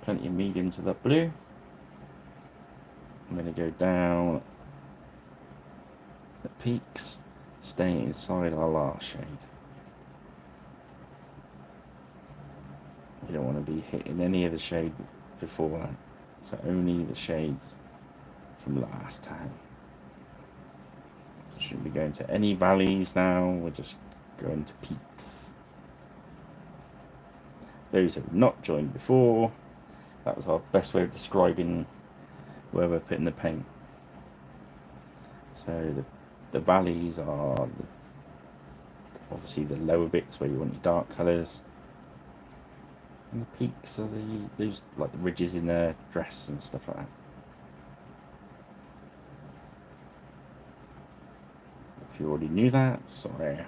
S1: plenty of medium to that blue. I'm going to go down the peaks, stay inside our last shade. You don't want to be hitting any of the shade before that, so only the shades from last time. So shouldn't be going to any valleys now, we're just going to peaks. Those who have not joined before, that was our best way of describing where we're putting the paint. So the valleys are obviously the lower bits where you want your dark colours, and the peaks are those like the ridges in their dress and stuff like that. If you already knew that, sorry.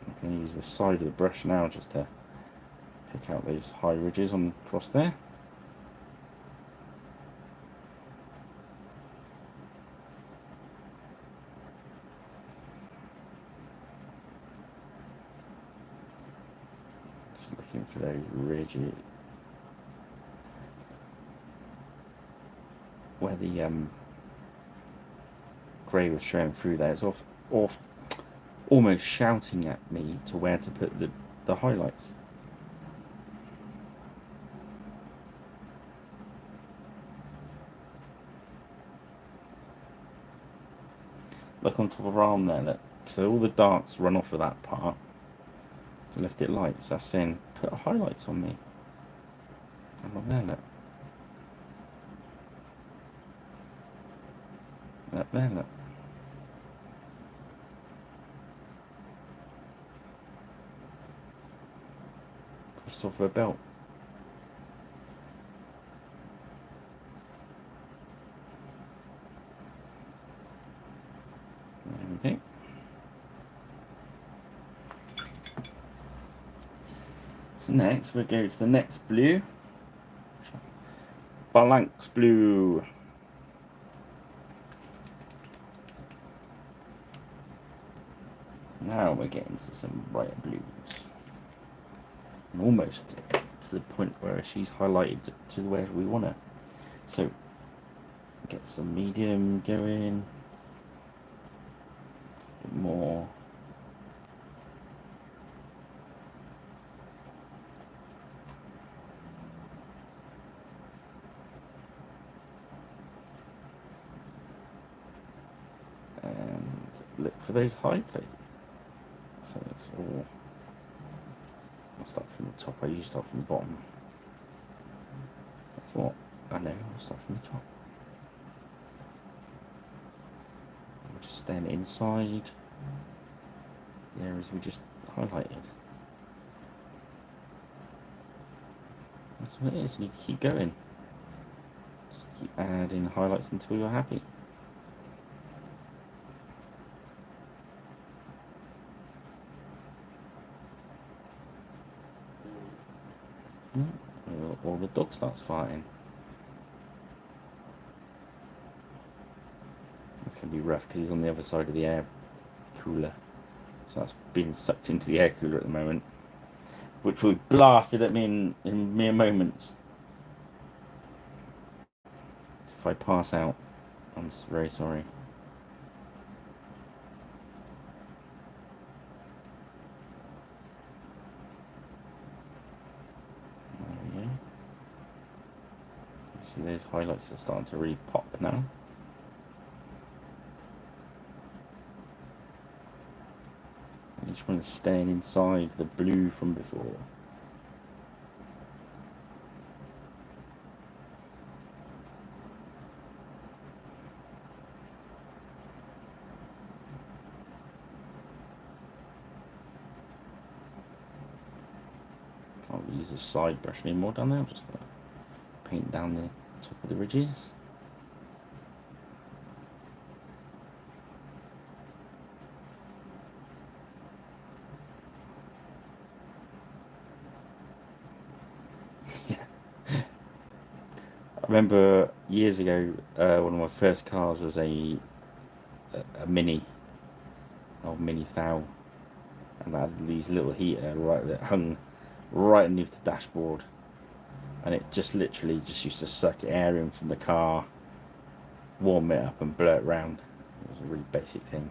S1: I'm going to use the side of the brush now just to pick out those high ridges on across there. for those ridges. Where the grey was showing through there, it's off almost shouting at me to where to put the highlights. Look on top of her arm there, look. So all the darks run off of that part. So left it light, so that's saying put highlights on me. And on there, look. Up there, look. Just off her belt. Okay. So next we'll go to the next blue. Phalanx blue. Now we're getting to some brighter blues. And almost to the point where she's highlighted to where we want her. So get some medium going. A bit more. And look for those high plates. So it's all. I'll start from the top. I usually start from the bottom. I thought, I know, I'll start from the top. We're just staying inside the areas we just highlighted. That's what it is, and you keep going. Just keep adding highlights until you're happy. Or the dog starts fighting. It's going to be rough because he's on the other side of the air cooler. So that's being sucked into the air cooler at the moment, which will be blasted at me in mere moments. If I pass out, I'm very sorry. See, those highlights are starting to really pop now. Each one is staying inside the blue from before. Can't use a side brush anymore down there. I'm just gonna paint down the top of the ridges. Yeah. I remember years ago, one of my first cars was a Mini, old Mini Thou, and I had these little heater right that hung right underneath the dashboard. And it just literally just used to suck air in from the car, warm it up and blow it round. It was a really basic thing.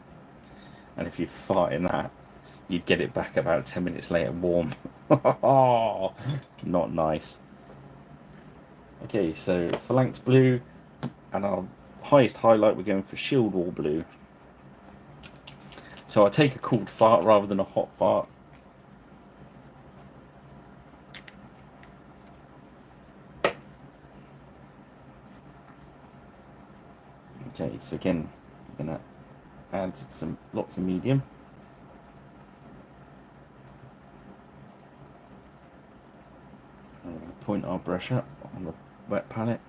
S1: And if you fart in that, you'd get it back about 10 minutes later warm. Not nice. Okay, so Phalanx blue, and our highest highlight we're going for Shield Wall blue. So I take a cold fart rather than a hot fart. Okay, so again, I'm gonna add lots of medium. I'm gonna point our brush up on the wet palette.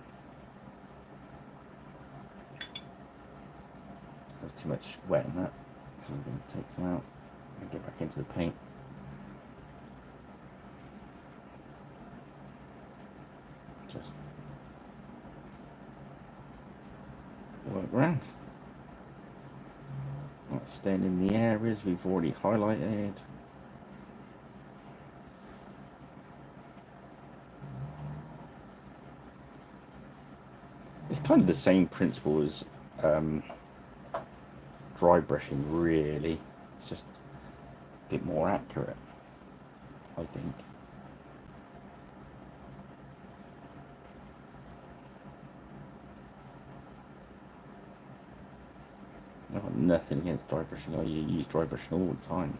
S1: There's too much wet in that, so I'm going to take some out and get back into the paint. Just work around. Not staying in the areas we've already highlighted. It's kind of the same principle as dry brushing, really. It's just a bit more accurate, I think. I've got nothing against dry brushing. I use dry brushing all the time.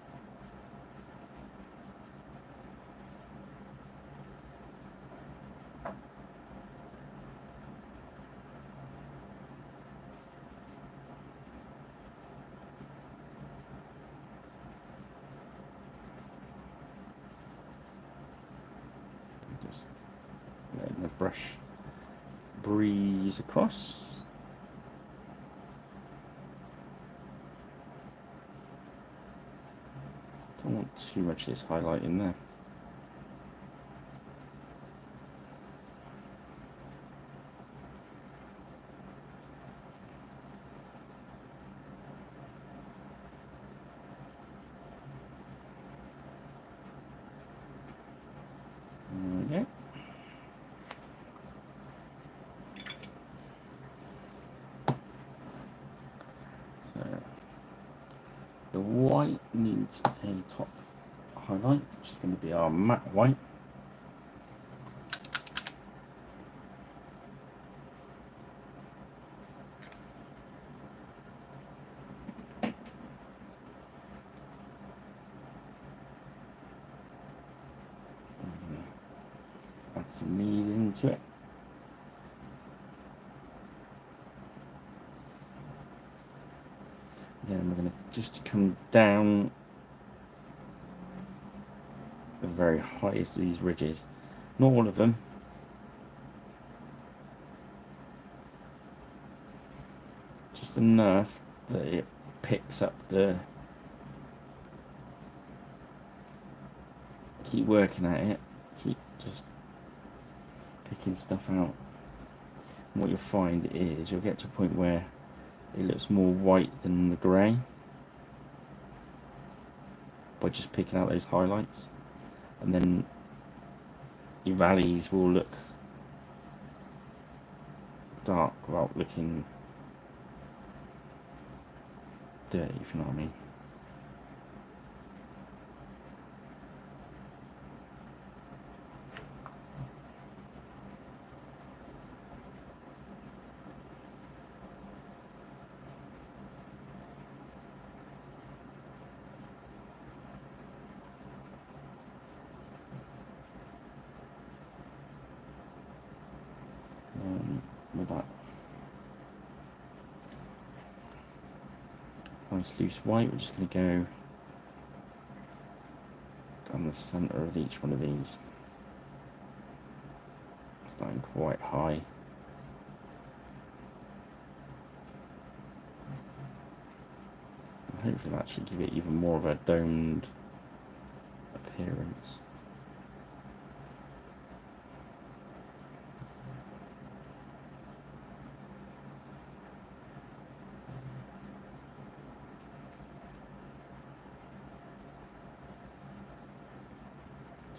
S1: Just letting the brush breeze across. Don't want too much of this highlight in there. Okay. So the white needs a top highlight, which is going to be our matte white. Add some mead into it. Then we're going to just come down the very highest of these ridges. Not all of them. Just enough that it picks up the... Keep working at it. Keep just picking stuff out. And what you'll find is you'll get to a point where it looks more white than the grey by just picking out those highlights, and then your valleys will look dark without looking dirty, if you know what I mean. With that nice loose white, we're just going to go down the centre of each one of these, starting quite high. And hopefully that should give it even more of a domed appearance.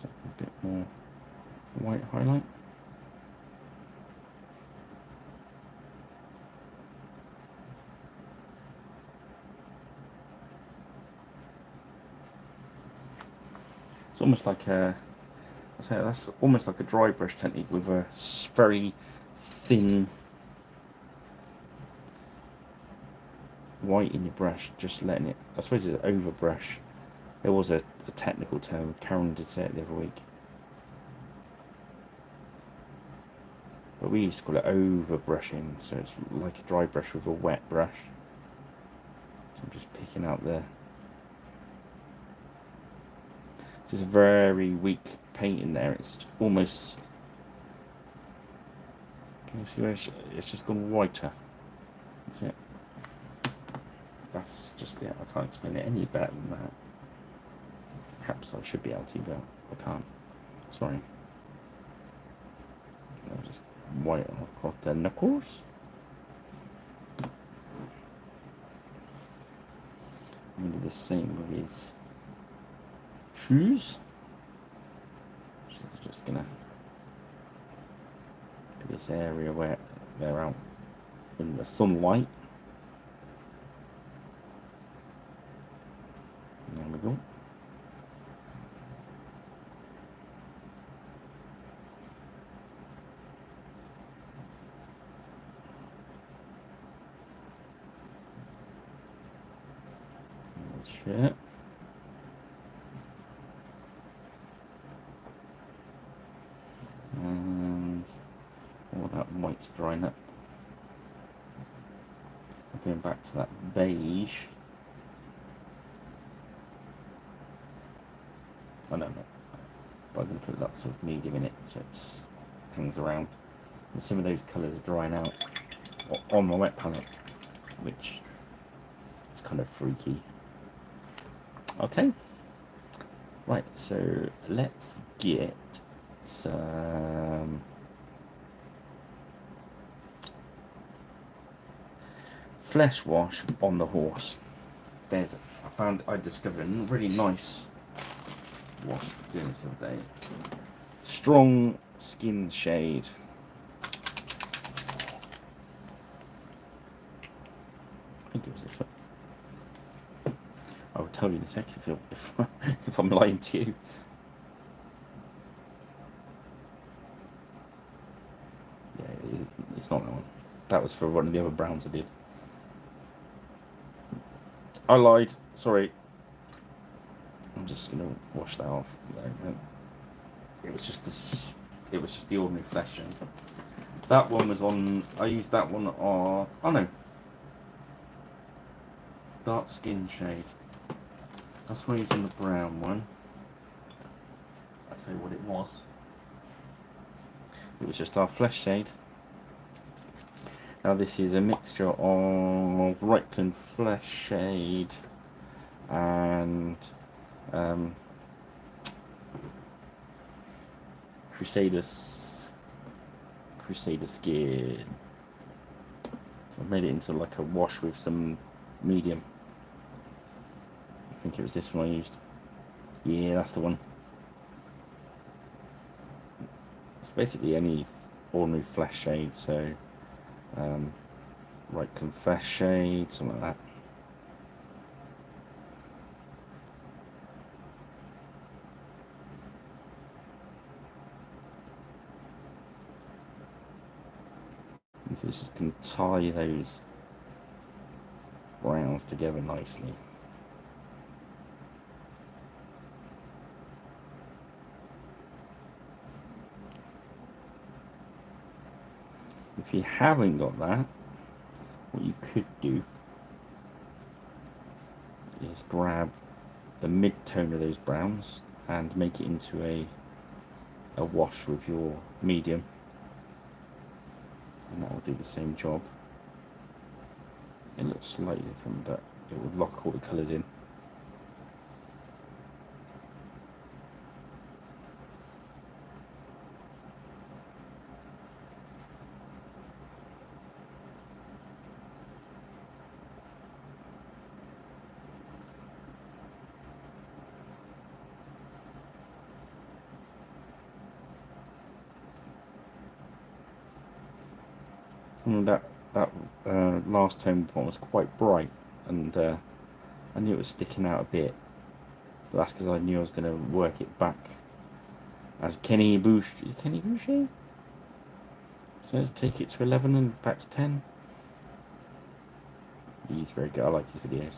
S1: A bit more white highlight. It's almost like that's almost like a dry brush technique with a very thin white in your brush, just letting it, I suppose it's over brush. There was a technical term, Karen did say it the other week, but we used to call it over brushing, so it's like a dry brush with a wet brush. So I'm just picking out the... This is a very weak paint in there, it's almost... Can you see where it's just gone whiter? That's it. That's just it, I can't explain it any better than that. Perhaps I should be able to, but I can't. Sorry. I'll just white across the knuckles. I'm going to do the same with his shoes. So I'm just going to do this area where they're out in the sunlight. There we go. Shit. And all that white's drying up. Going back to that beige. Oh no, but I'm going to put lots of medium in it so it hangs around. And some of those colours are drying out on my wet palette, which is kind of freaky. Okay, right, so let's get some flesh wash on the horse. I discovered a really nice wash doing this the other day. Strong skin shade. I think it was this one. I'll tell you in a sec if I'm lying to you. Yeah, it's not that one. That was for one of the other browns I did. I lied. Sorry. I'm just gonna wash that off. It was just this. It was just the ordinary flesh shade. That one was on. I used that one on. Oh no. Dark skin shade. That's why I'm using the brown one. I'll tell you what it was. It was just our flesh shade. Now this is a mixture of Reichland flesh shade and Crusader skin. So I've made it into like a wash with some medium. I think it was this one I used. Yeah, that's the one. It's basically any ordinary flesh shade, so Reichland flesh shade, something like that. And so you can tie those browns together nicely. If you haven't got that, what you could do is grab the mid-tone of those browns and make it into a wash with your medium, and that will do the same job. It looks slightly different, but it will lock all the colours in. And that last tone one was quite bright, and I knew it was sticking out a bit, but that's because I knew I was going to work it back as Kenny Boucher? So let's take it to 11 and back to 10. He's very good. I like his videos.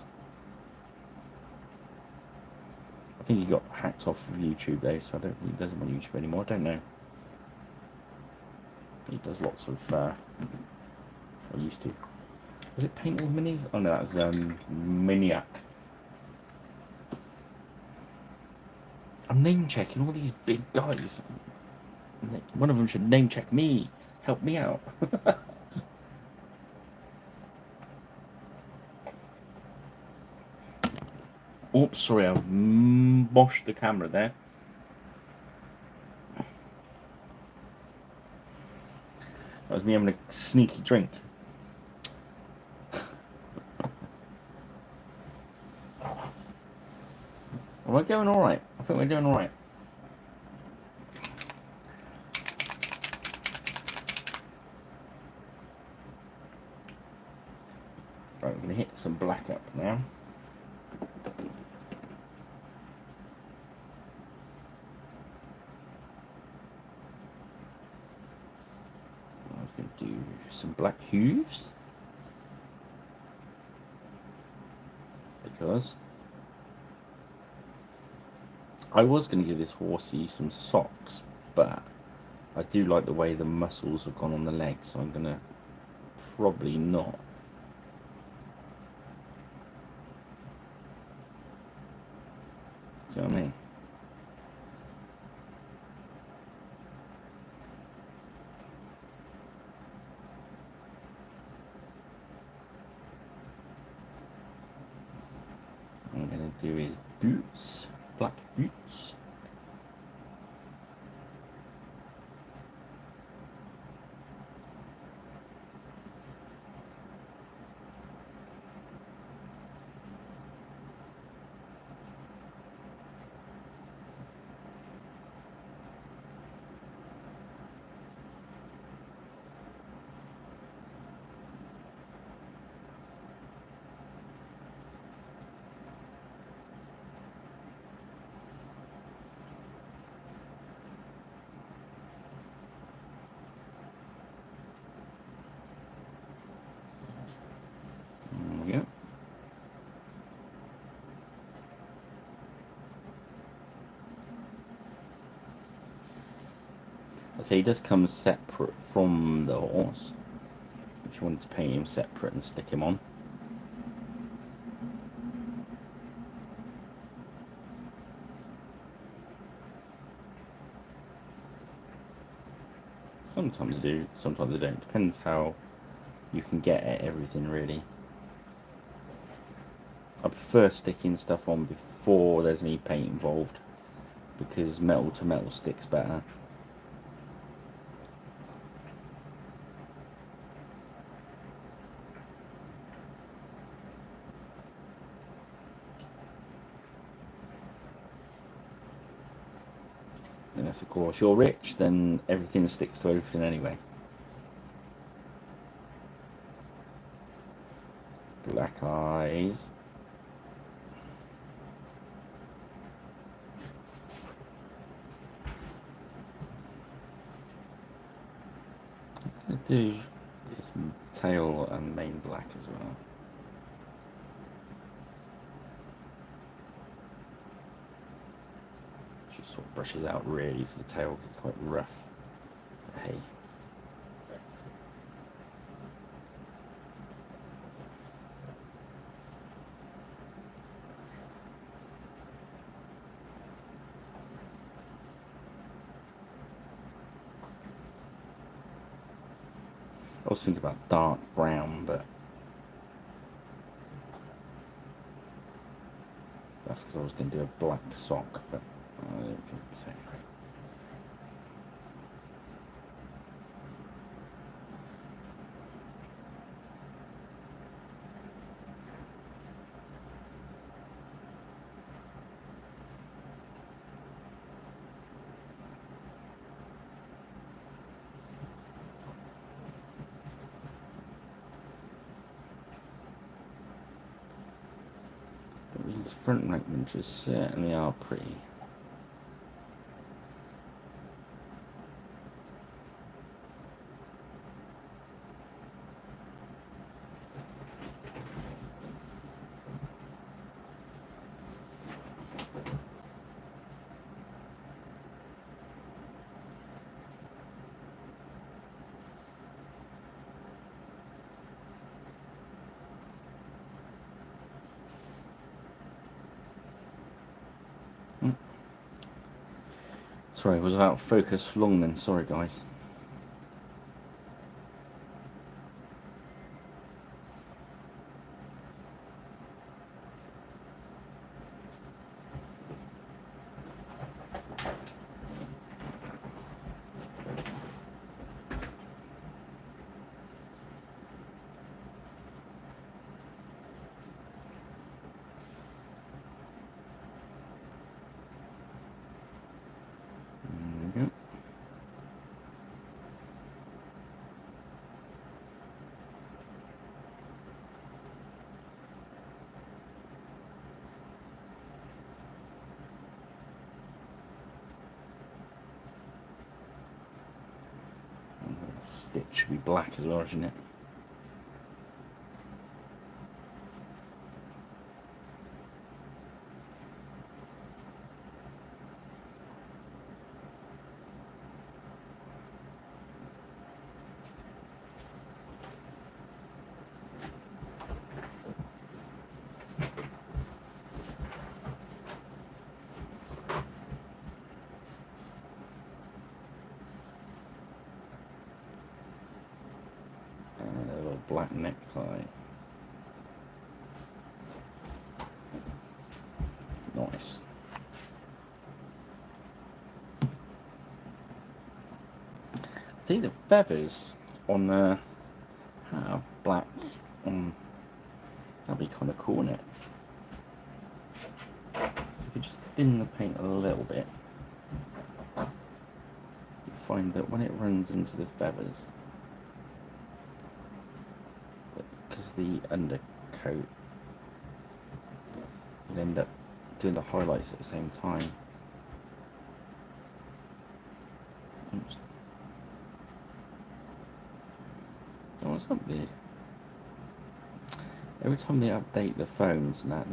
S1: I think he got hacked off of YouTube though, so I don't think he does it on YouTube anymore. I don't know. He does lots of. I used to. Was it Paintalong Minis? Oh no, that was Maniac. I'm name checking all these big guys. One of them should name check me. Help me out. Oops, sorry, I've moshed the camera there. That was me having a sneaky drink. Am I going alright? I think we're doing alright. Right, we're going to hit some black up now. I was going to do some black hues. Because I was going to give this horsey some socks, but I do like the way the muscles have gone on the legs, so I'm going to probably not. See what I mean? What I'm going to do is boots, black boots. There we go. I say he does come separate from the horse. If you wanted to paint him separate and stick him on. Sometimes I do, sometimes I don't. Depends how you can get at everything, really. I prefer sticking stuff on before there's any paint involved, because metal to metal sticks better. Unless, of course, you're rich, then everything sticks to everything anyway. Black eyes. I'm going to do his tail and mane black as well. Just sort of brushes out really for the tail because it's quite rough. But hey. I was thinking about dark brown, but that's because I was going to do a black sock, but I don't think so. But these front rank benches certainly are pretty. Sorry, I was out of focus for long then. Sorry, guys. There we go. stitch should be black as well, shouldn't it? And a little black necktie. Nice. I think the feathers on the black that'd be kind of cool, wouldn't it? So if we just thin the paint a little bit, you find that when it runs into the feathers, because the undercoat, you'll end up doing the highlights at the same time. Oops. Oh, what's up there? Every time they update the phones and that,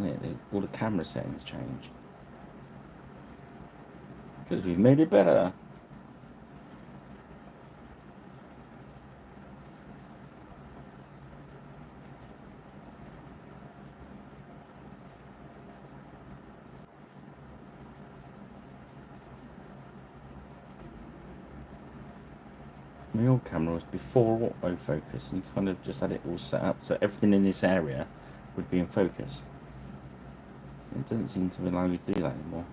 S1: all the camera settings change. Because we've made it better. My old camera was before autofocus, and you kind of just had it all set up so everything in this area would be in focus. It doesn't seem to allow you to do that anymore.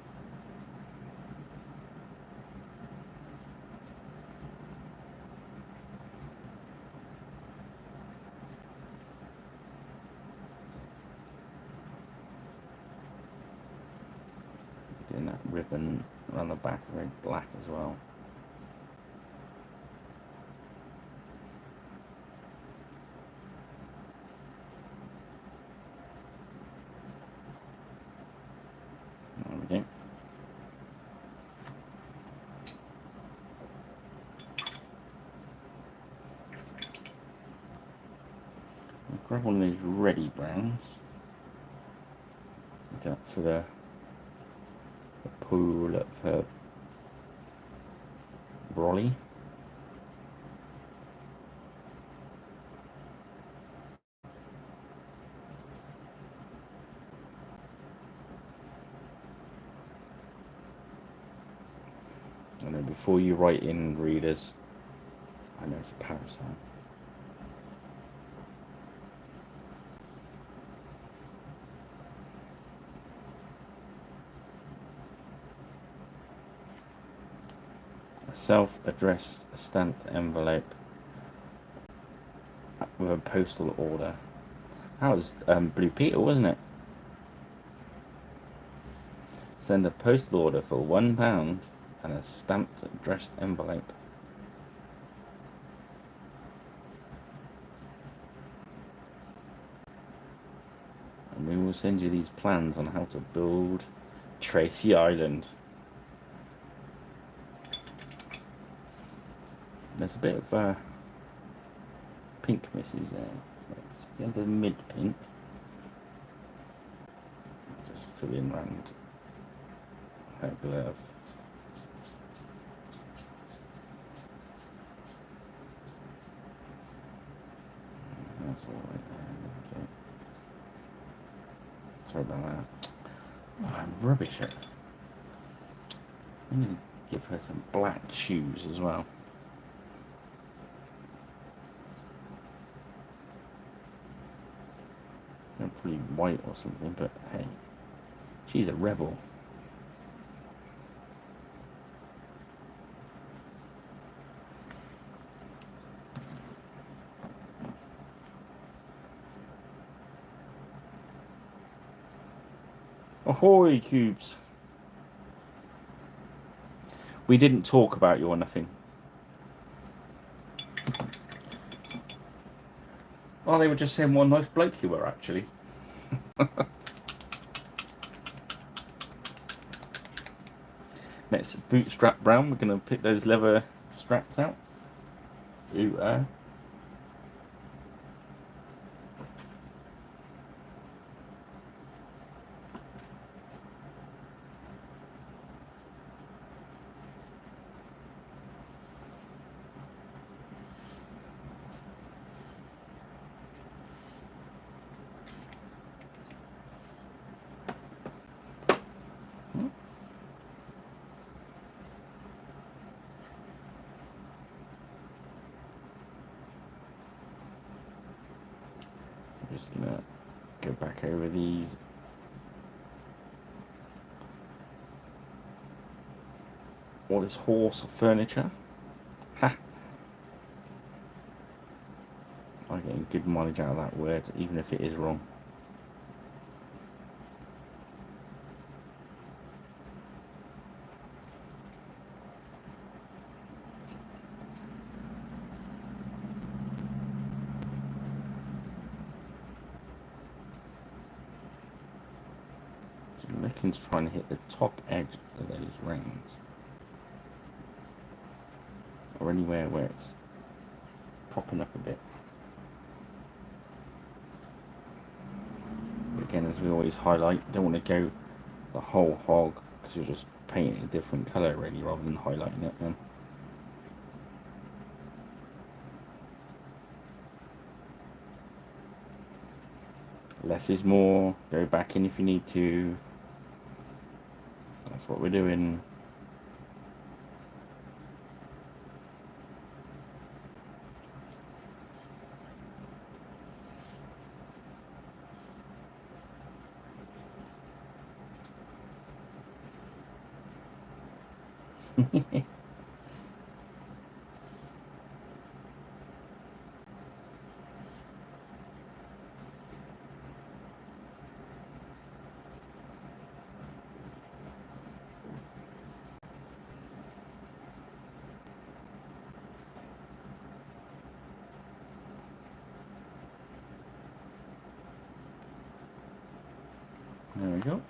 S1: Doing that ribbon around the back of red black as well. There we go. I'll grab one of those ready browns. For the pool of brolly. And then before you write in, readers, I know it's a parasol. A self-addressed stamped envelope with a postal order. That was Blue Peter, wasn't it? Send a postal order for £1 and a stamped addressed envelope. And we will send you these plans on how to build Tracy Island. There's a bit of pink misses there. So let's get the mid pink. Just fill in around her glove. That's all right there. Okay. Sorry about that. Oh, I'm rubbish at it. I'm going to give her some black shoes as well. They're pretty white or something, but hey, she's a rebel. Ahoy, cubes! We didn't talk about you or nothing. Oh, they were just saying what a nice bloke you were, actually. Next, bootstrap brown. We're going to pick those leather straps out. Ooh, I'm just gonna go back over these. All this horse furniture. Ha! I'm getting good mileage out of that word, even if it is wrong. So Licken's trying to hit the top edge of those rings. Or anywhere where it's popping up a bit. But again, as we always highlight, don't want to go the whole hog because you're just painting a different colour really rather than highlighting it then. Less is more, go back in if you need to. That's what we're doing. There we go.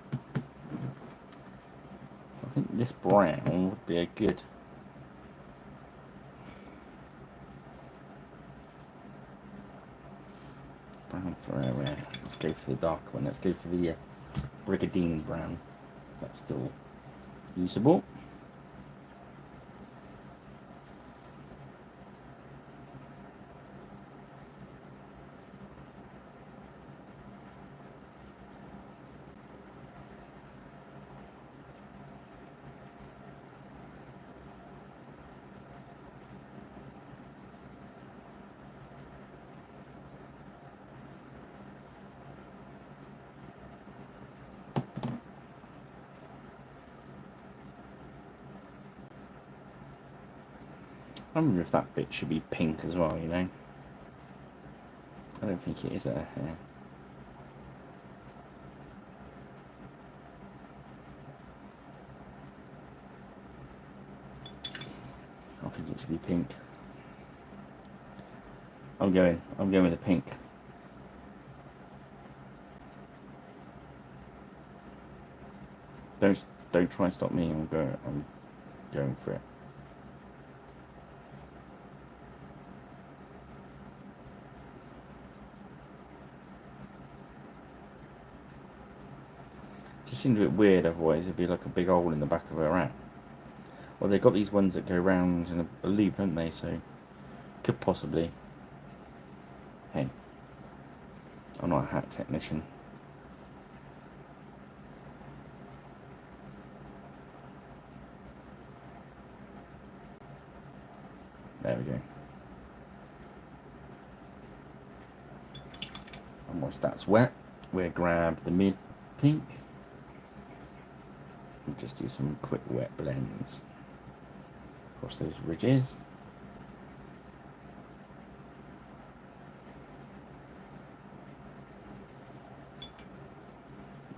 S1: So I think this brown would be a good brown for let's go for the dark one. Let's go for the Brigadine brown. That's still usable. I wonder if that bit should be pink as well, you know. I don't think it is there. Yeah. I think it should be pink. I'm going with the pink. Don't try and stop me. I'm going for it. Just seems a bit weird otherwise. It'd be like a big hole in the back of a rat. Well, they've got these ones that go round in a loop, haven't they? So could possibly. Hey, I'm not a hat technician. There we go. And once that's wet, we'll grab the mid pink and just do some quick wet blends across those ridges.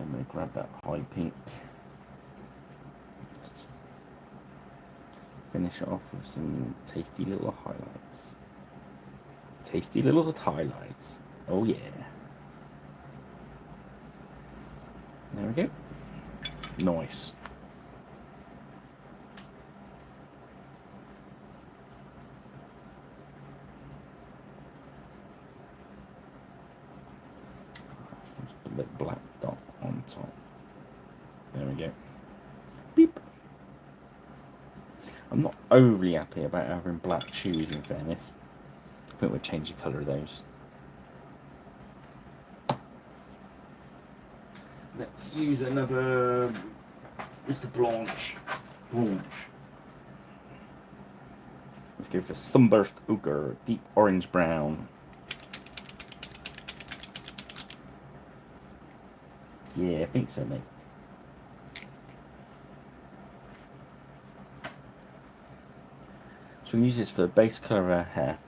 S1: I'm going to grab that high pink. Just finish it off with some tasty little highlights. Tasty little highlights. Oh yeah. There we go. Nice. the black dot on top. There we go. Beep. I'm not overly happy about having black shoes, in fairness. I think we'll change the colour of those. Let's use another Mr. Blanche. Let's go for Sunburst Ochre, deep orange brown. Yeah, I think so, mate. So we'll use this for the base colour of our hair.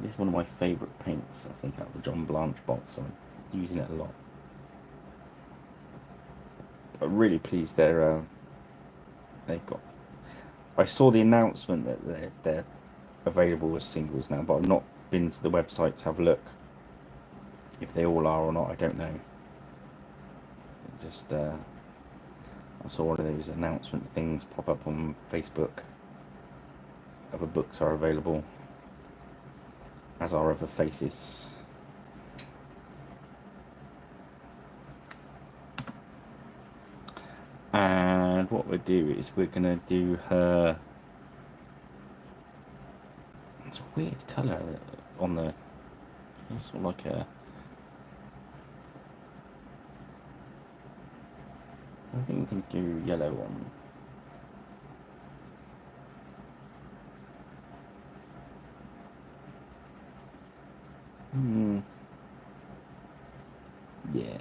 S1: This is one of my favourite paints, I think, out of the John Blanche box. I'm using it a lot. I'm really pleased they've got. I saw the announcement that they're available as singles now, but I've not been to the website to have a look. If they all are or not, I don't know. Just I saw one of those announcement things pop up on Facebook. Other books are available, as are other faces. And what we'll do is we're gonna do her. It's a weird colour on the. It's sort of like a. I think we can do yellow on. Yeah.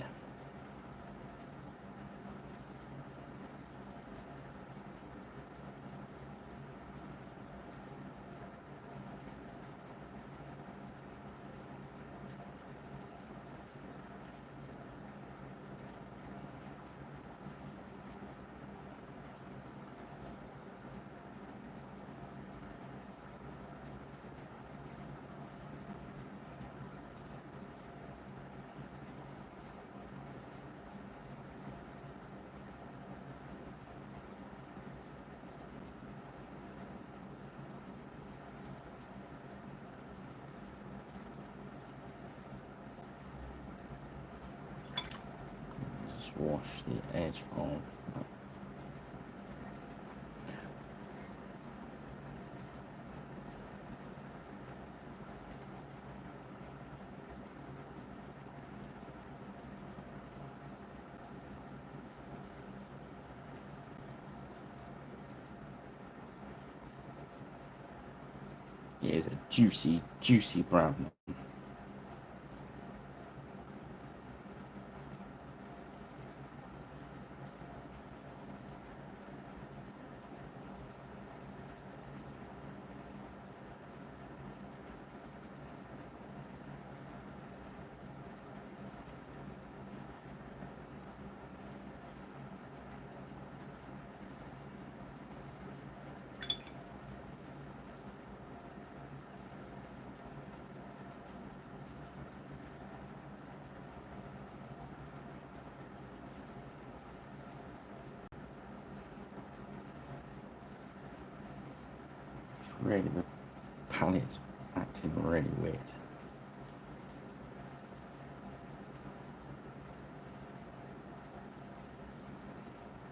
S1: Wash the edge of that. It is a juicy, juicy brown. Really, the palette's acting really weird.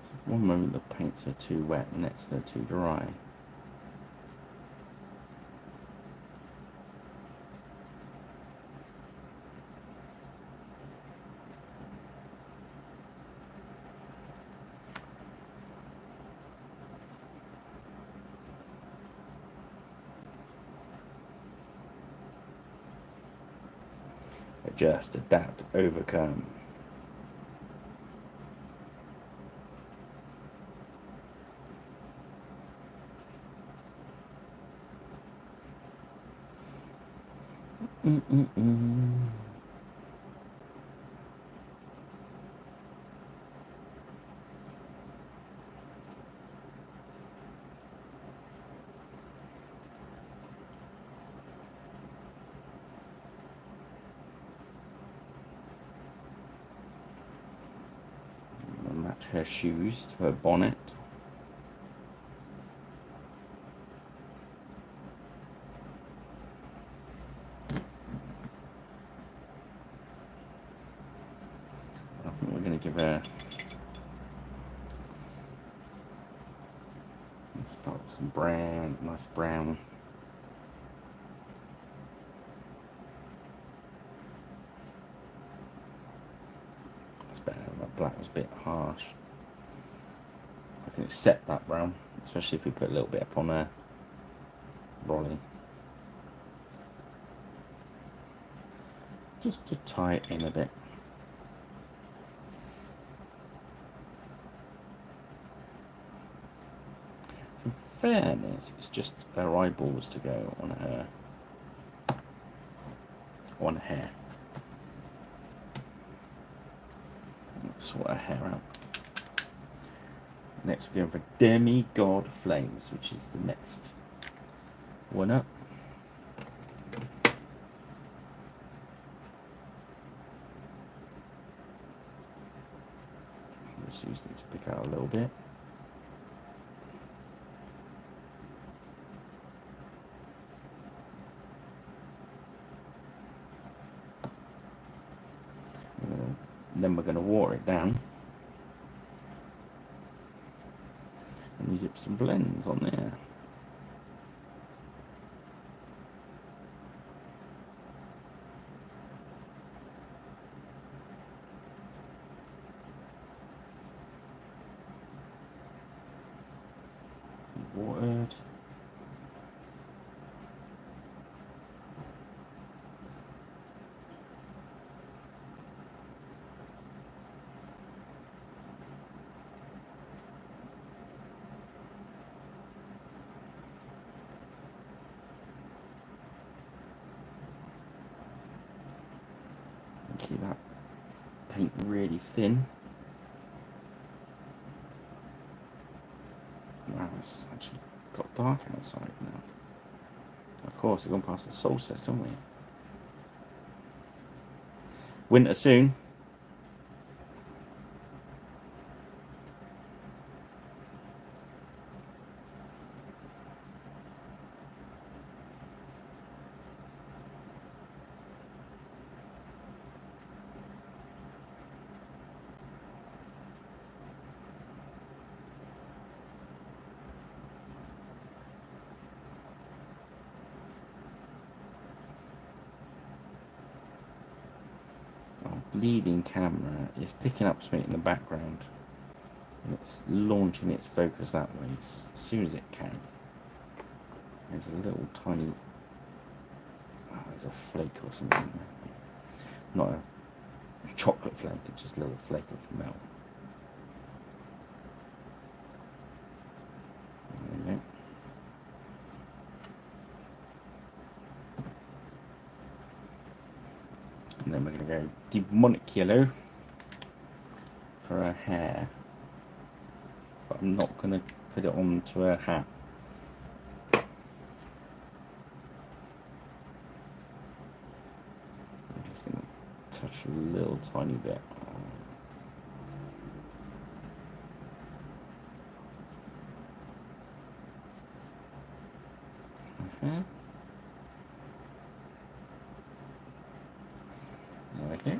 S1: So one moment the paints are too wet, and next they're too dry. Adjust, adapt, overcome. Match her shoes to her bonnet. give her. Let's start with some brown, nice brown. That's better. That black was a bit harsh. I can accept that brown, especially if we put a little bit up on her rolly. Just to tie it in a bit. In fairness, it's just her eyeballs to go on her hair. Let's sort her hair out. Next we're going for Demigod Flames, which is the next one up. Just need to pick out a little bit. Then we're going to water it down and use it for some blends on there. Watered. Keep that paint really thin. Wow, it's actually got dark outside now. Of course, we've gone past the solstice, haven't we? Winter soon. Bleeding camera is picking up something in the background and it's launching its focus that way as soon as it can. There's a little tiny, there's a flake or something there. Not a chocolate flake, it's just a little flake of milk. There we go. And then we're going to go demonic yellow for her hair, but I'm not going to put it onto her hat. I'm just going to touch a little tiny bit. There we go.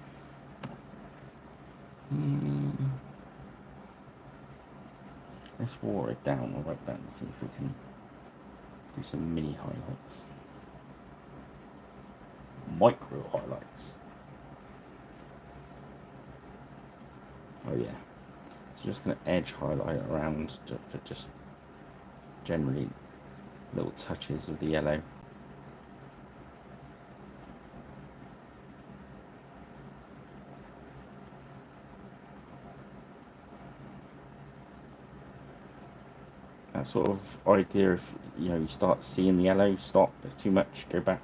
S1: Let's water it down or right down and see if we can do some mini highlights. Micro highlights. Oh yeah. So just going to edge highlight around for just generally little touches of the yellow. That sort of idea, if you start seeing the yellow, stop, there's too much, go back.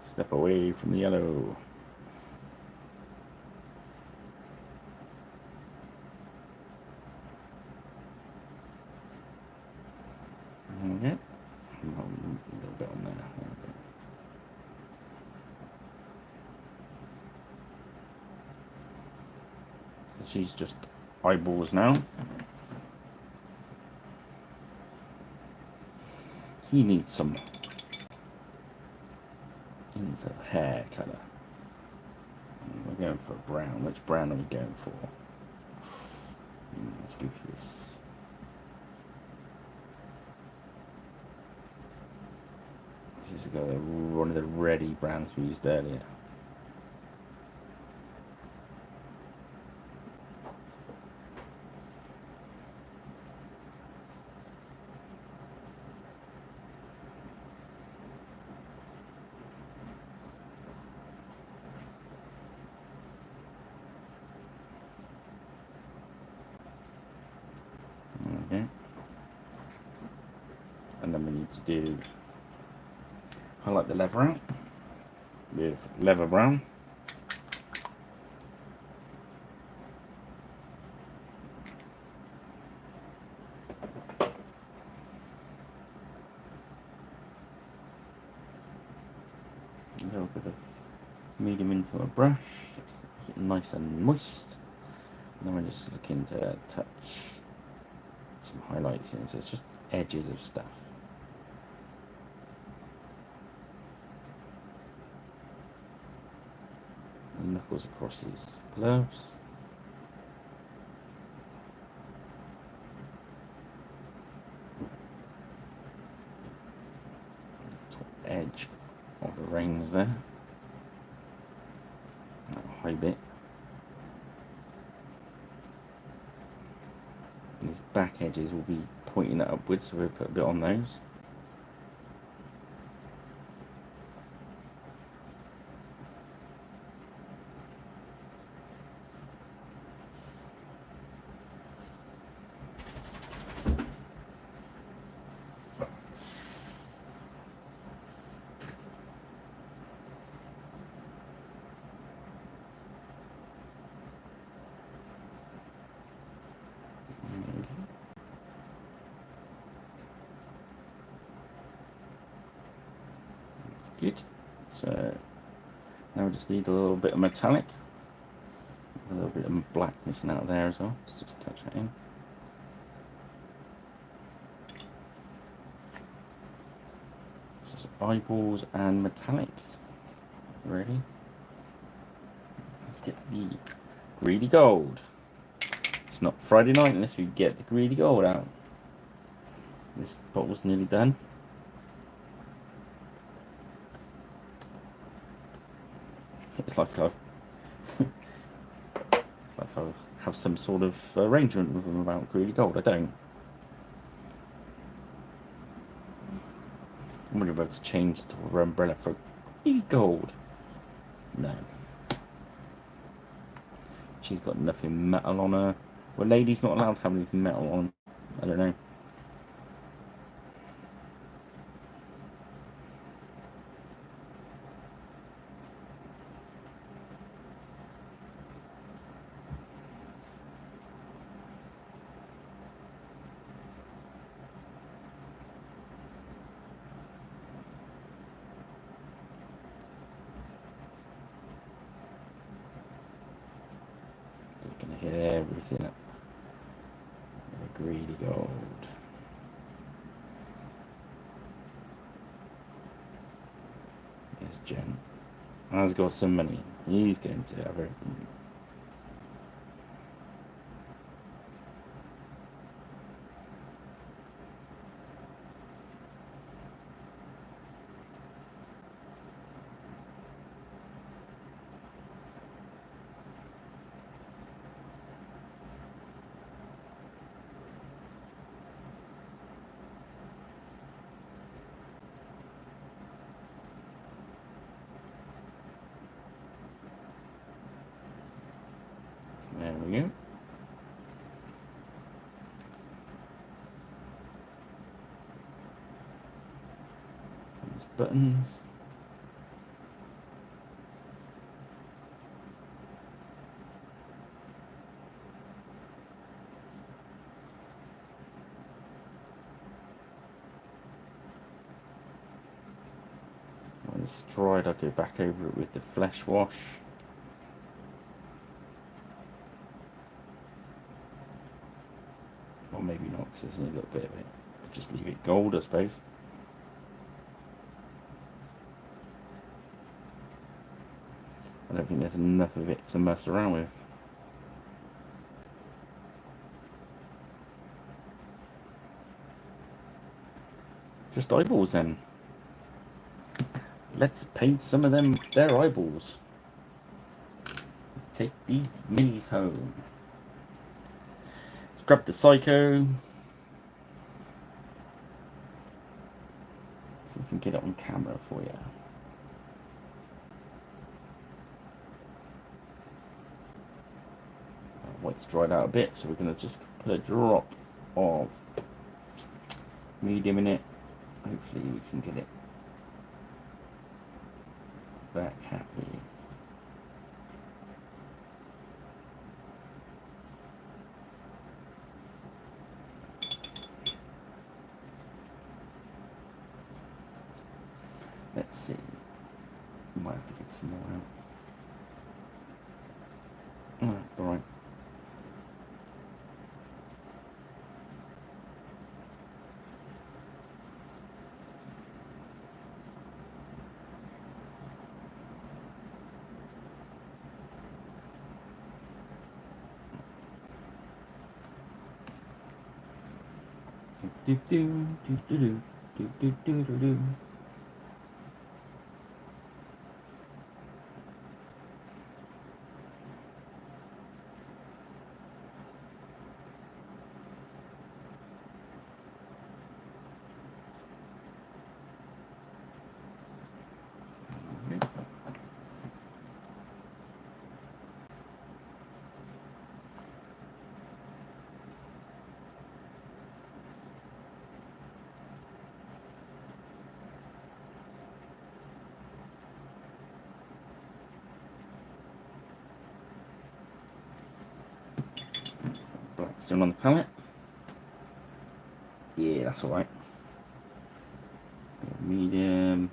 S1: Step away from the yellow. Okay. A little bit on there. So she's just eyeballs now. He needs a hair colour. We're going for a brown. Which brown are we going for? Let's go for this. This is one of the ready browns we used earlier. Okay. And then we need to do highlight the leather out with leather brown. A little bit of medium into a brush, just make it nice and moist. And then we're just looking to touch some highlights in, so it's just edges of stuff. And knuckles across his gloves. Top edge of the reins there. That high bit. And his back edges will be pointing upwards, so we'll put a bit on those. Good. So now we just need a little bit of metallic. A little bit of black missing out there as well. Let's just touch that in. So eyeballs and metallic. Ready? Let's get the greedy gold. It's not Friday night unless we get the greedy gold out. This bottle's nearly done. It's like I have some sort of arrangement with them about greedy gold. I don't. I'm wondering about to change the umbrella for greedy gold. No. She's got nothing metal on her. Well, ladies not allowed to have anything metal on. I don't know. Gonna hit everything up. Greedy gold. Yes, Jen. Has got some money. He's going to have everything. There we go. These buttons. When it's dried, I'll go back over it with the flesh wash. Or maybe not, because there's only a little bit of it. I'll just leave it gold, I suppose. I don't think there's enough of it to mess around with. Just eyeballs then. Let's paint some of them, their eyeballs. Take these minis home. Let's grab the Psycho. See if we can get it on camera for you. White's dried out a bit, so we're going to just put a drop of medium in it. Hopefully we can get it back happy. Let's see. Might have to get some more out. Oh, alright. Do do do do do do do do do do. Blackstone on the palette. Yeah, that's alright. Medium.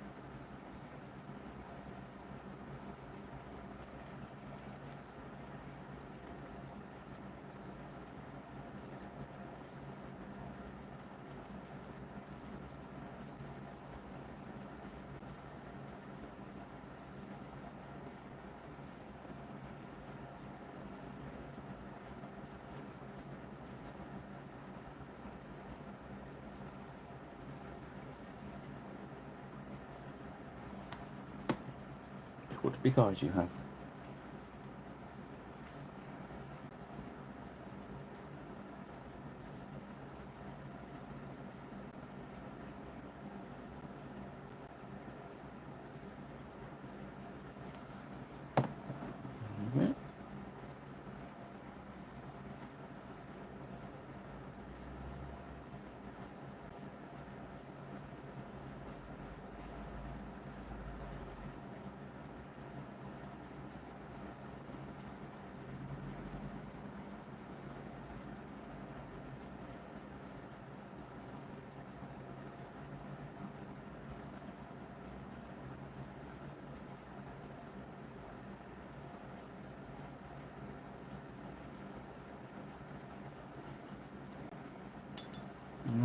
S1: What big eyes you have.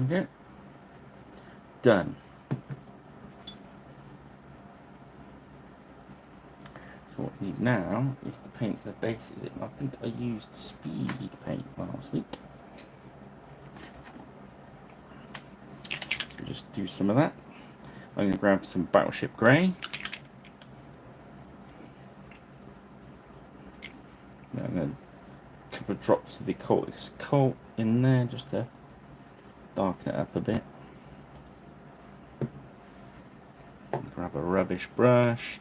S1: Okay. Done. So what we need now is to paint the bases in. I think I used speed paint last week. So just do some of that. I'm going to grab some Battleship Grey. Now I'm going to couple of drops of the Cultix Cult in there just to darken it up a bit. Grab a rubbish brush.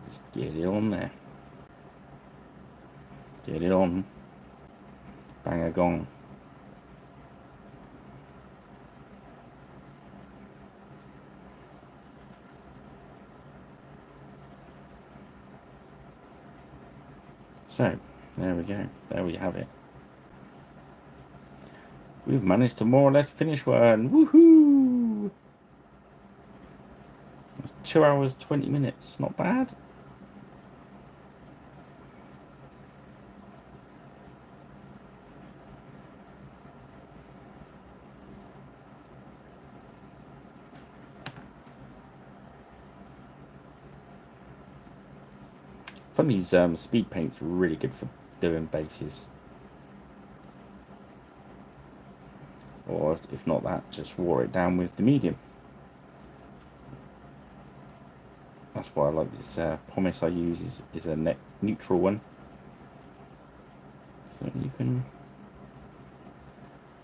S1: Just get it on there. Get it on. Bang a gong. So, there we go. There we have it. We've managed to more or less finish one. Woohoo! That's 2 hours, 20 minutes. Not bad. From these speed paints really good for doing bases. Or if not that, just water it down with the medium. That's why I like this pumice I use is a net neutral one. So you can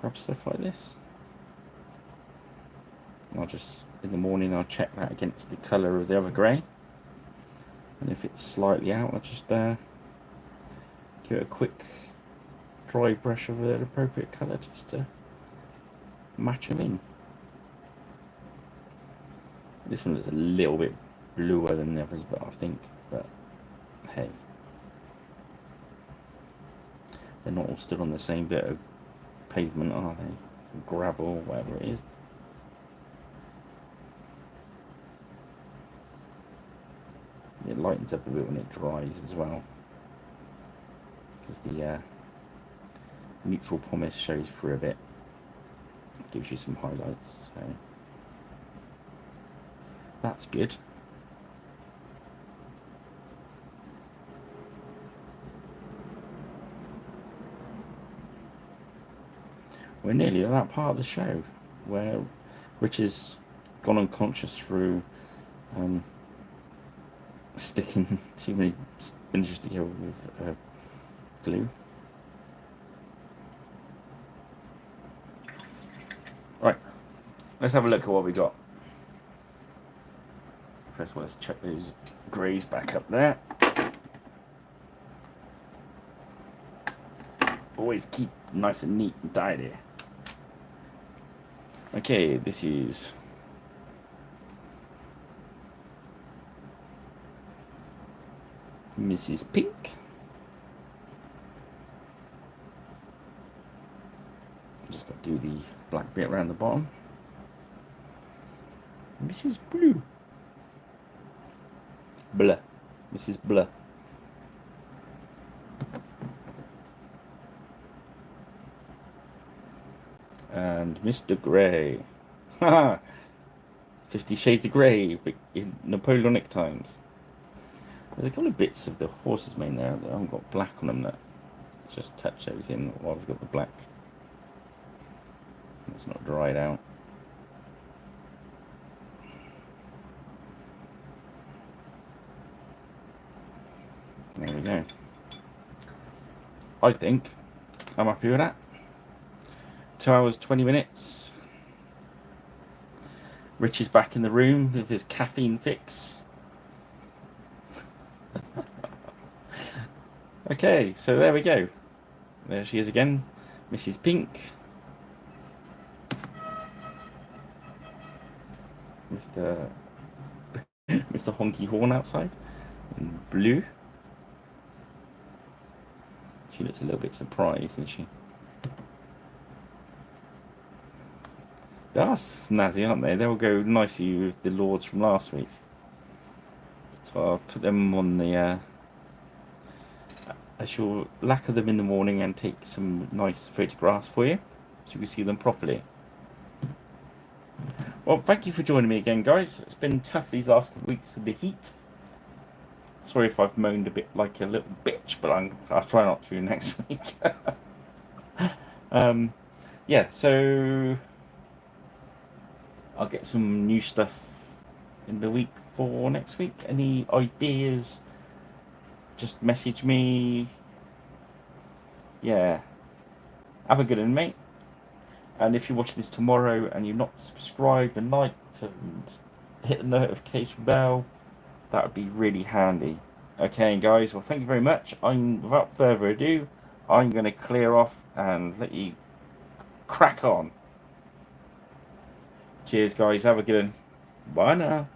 S1: grab stuff like this. And I'll just, in the morning, I'll check that against the colour of the other grey. And if it's slightly out, I'll just give it a quick dry brush of an appropriate colour just to match them in. This one is a little bit bluer than the others, but I think, but hey, they're not all stood on the same bit of pavement, are they? Gravel, whatever it is. It lightens up a bit when it dries as well, because the neutral pumice shows through a bit. It gives you some highlights, so that's good. We're nearly at that part of the show where Rich has gone unconscious through sticking too many spinches together with glue. Right, let's have a look at what we got. First of all, let's check those greys back up there. Always keep nice and neat and tidy. Okay, this is Mrs. Pink. Just got to do the black bit around the bottom. Mrs. Blue. Blah. Mrs. Blah. And Mr. Grey. Haha! 50 Shades of Grey in Napoleonic times. There's a couple of bits of the horse's mane there that haven't got black on them that just touch everything while we've got the black. It's not dried out. There we go. I think I'm happy with that. 2 hours, 20 minutes. Rich is back in the room with his caffeine fix. Okay, so there we go. There she is again, Mrs. Pink. Mr. Mr. Honky Horn outside in blue. She looks a little bit surprised, isn't she? They are snazzy, aren't they? They'll go nicely with the Lords from last week. So I'll put them on the... I shall lacquer them in the morning and take some nice photographs for you, so you can see them properly. Well, thank you for joining me again, guys. It's been tough these last couple of weeks with the heat. Sorry if I've moaned a bit like a little bitch, but I'll try not to next week. Yeah, so I'll get some new stuff in the week for next week. Any ideas? Just message me. Yeah. Have a good one, mate. And if you're watching this tomorrow and you're not subscribed and liked and hit the notification bell, that would be really handy. Okay, guys, well, thank you very much. Without further ado, I'm going to clear off and let you crack on. Cheers, guys. Have a good one. Bye now.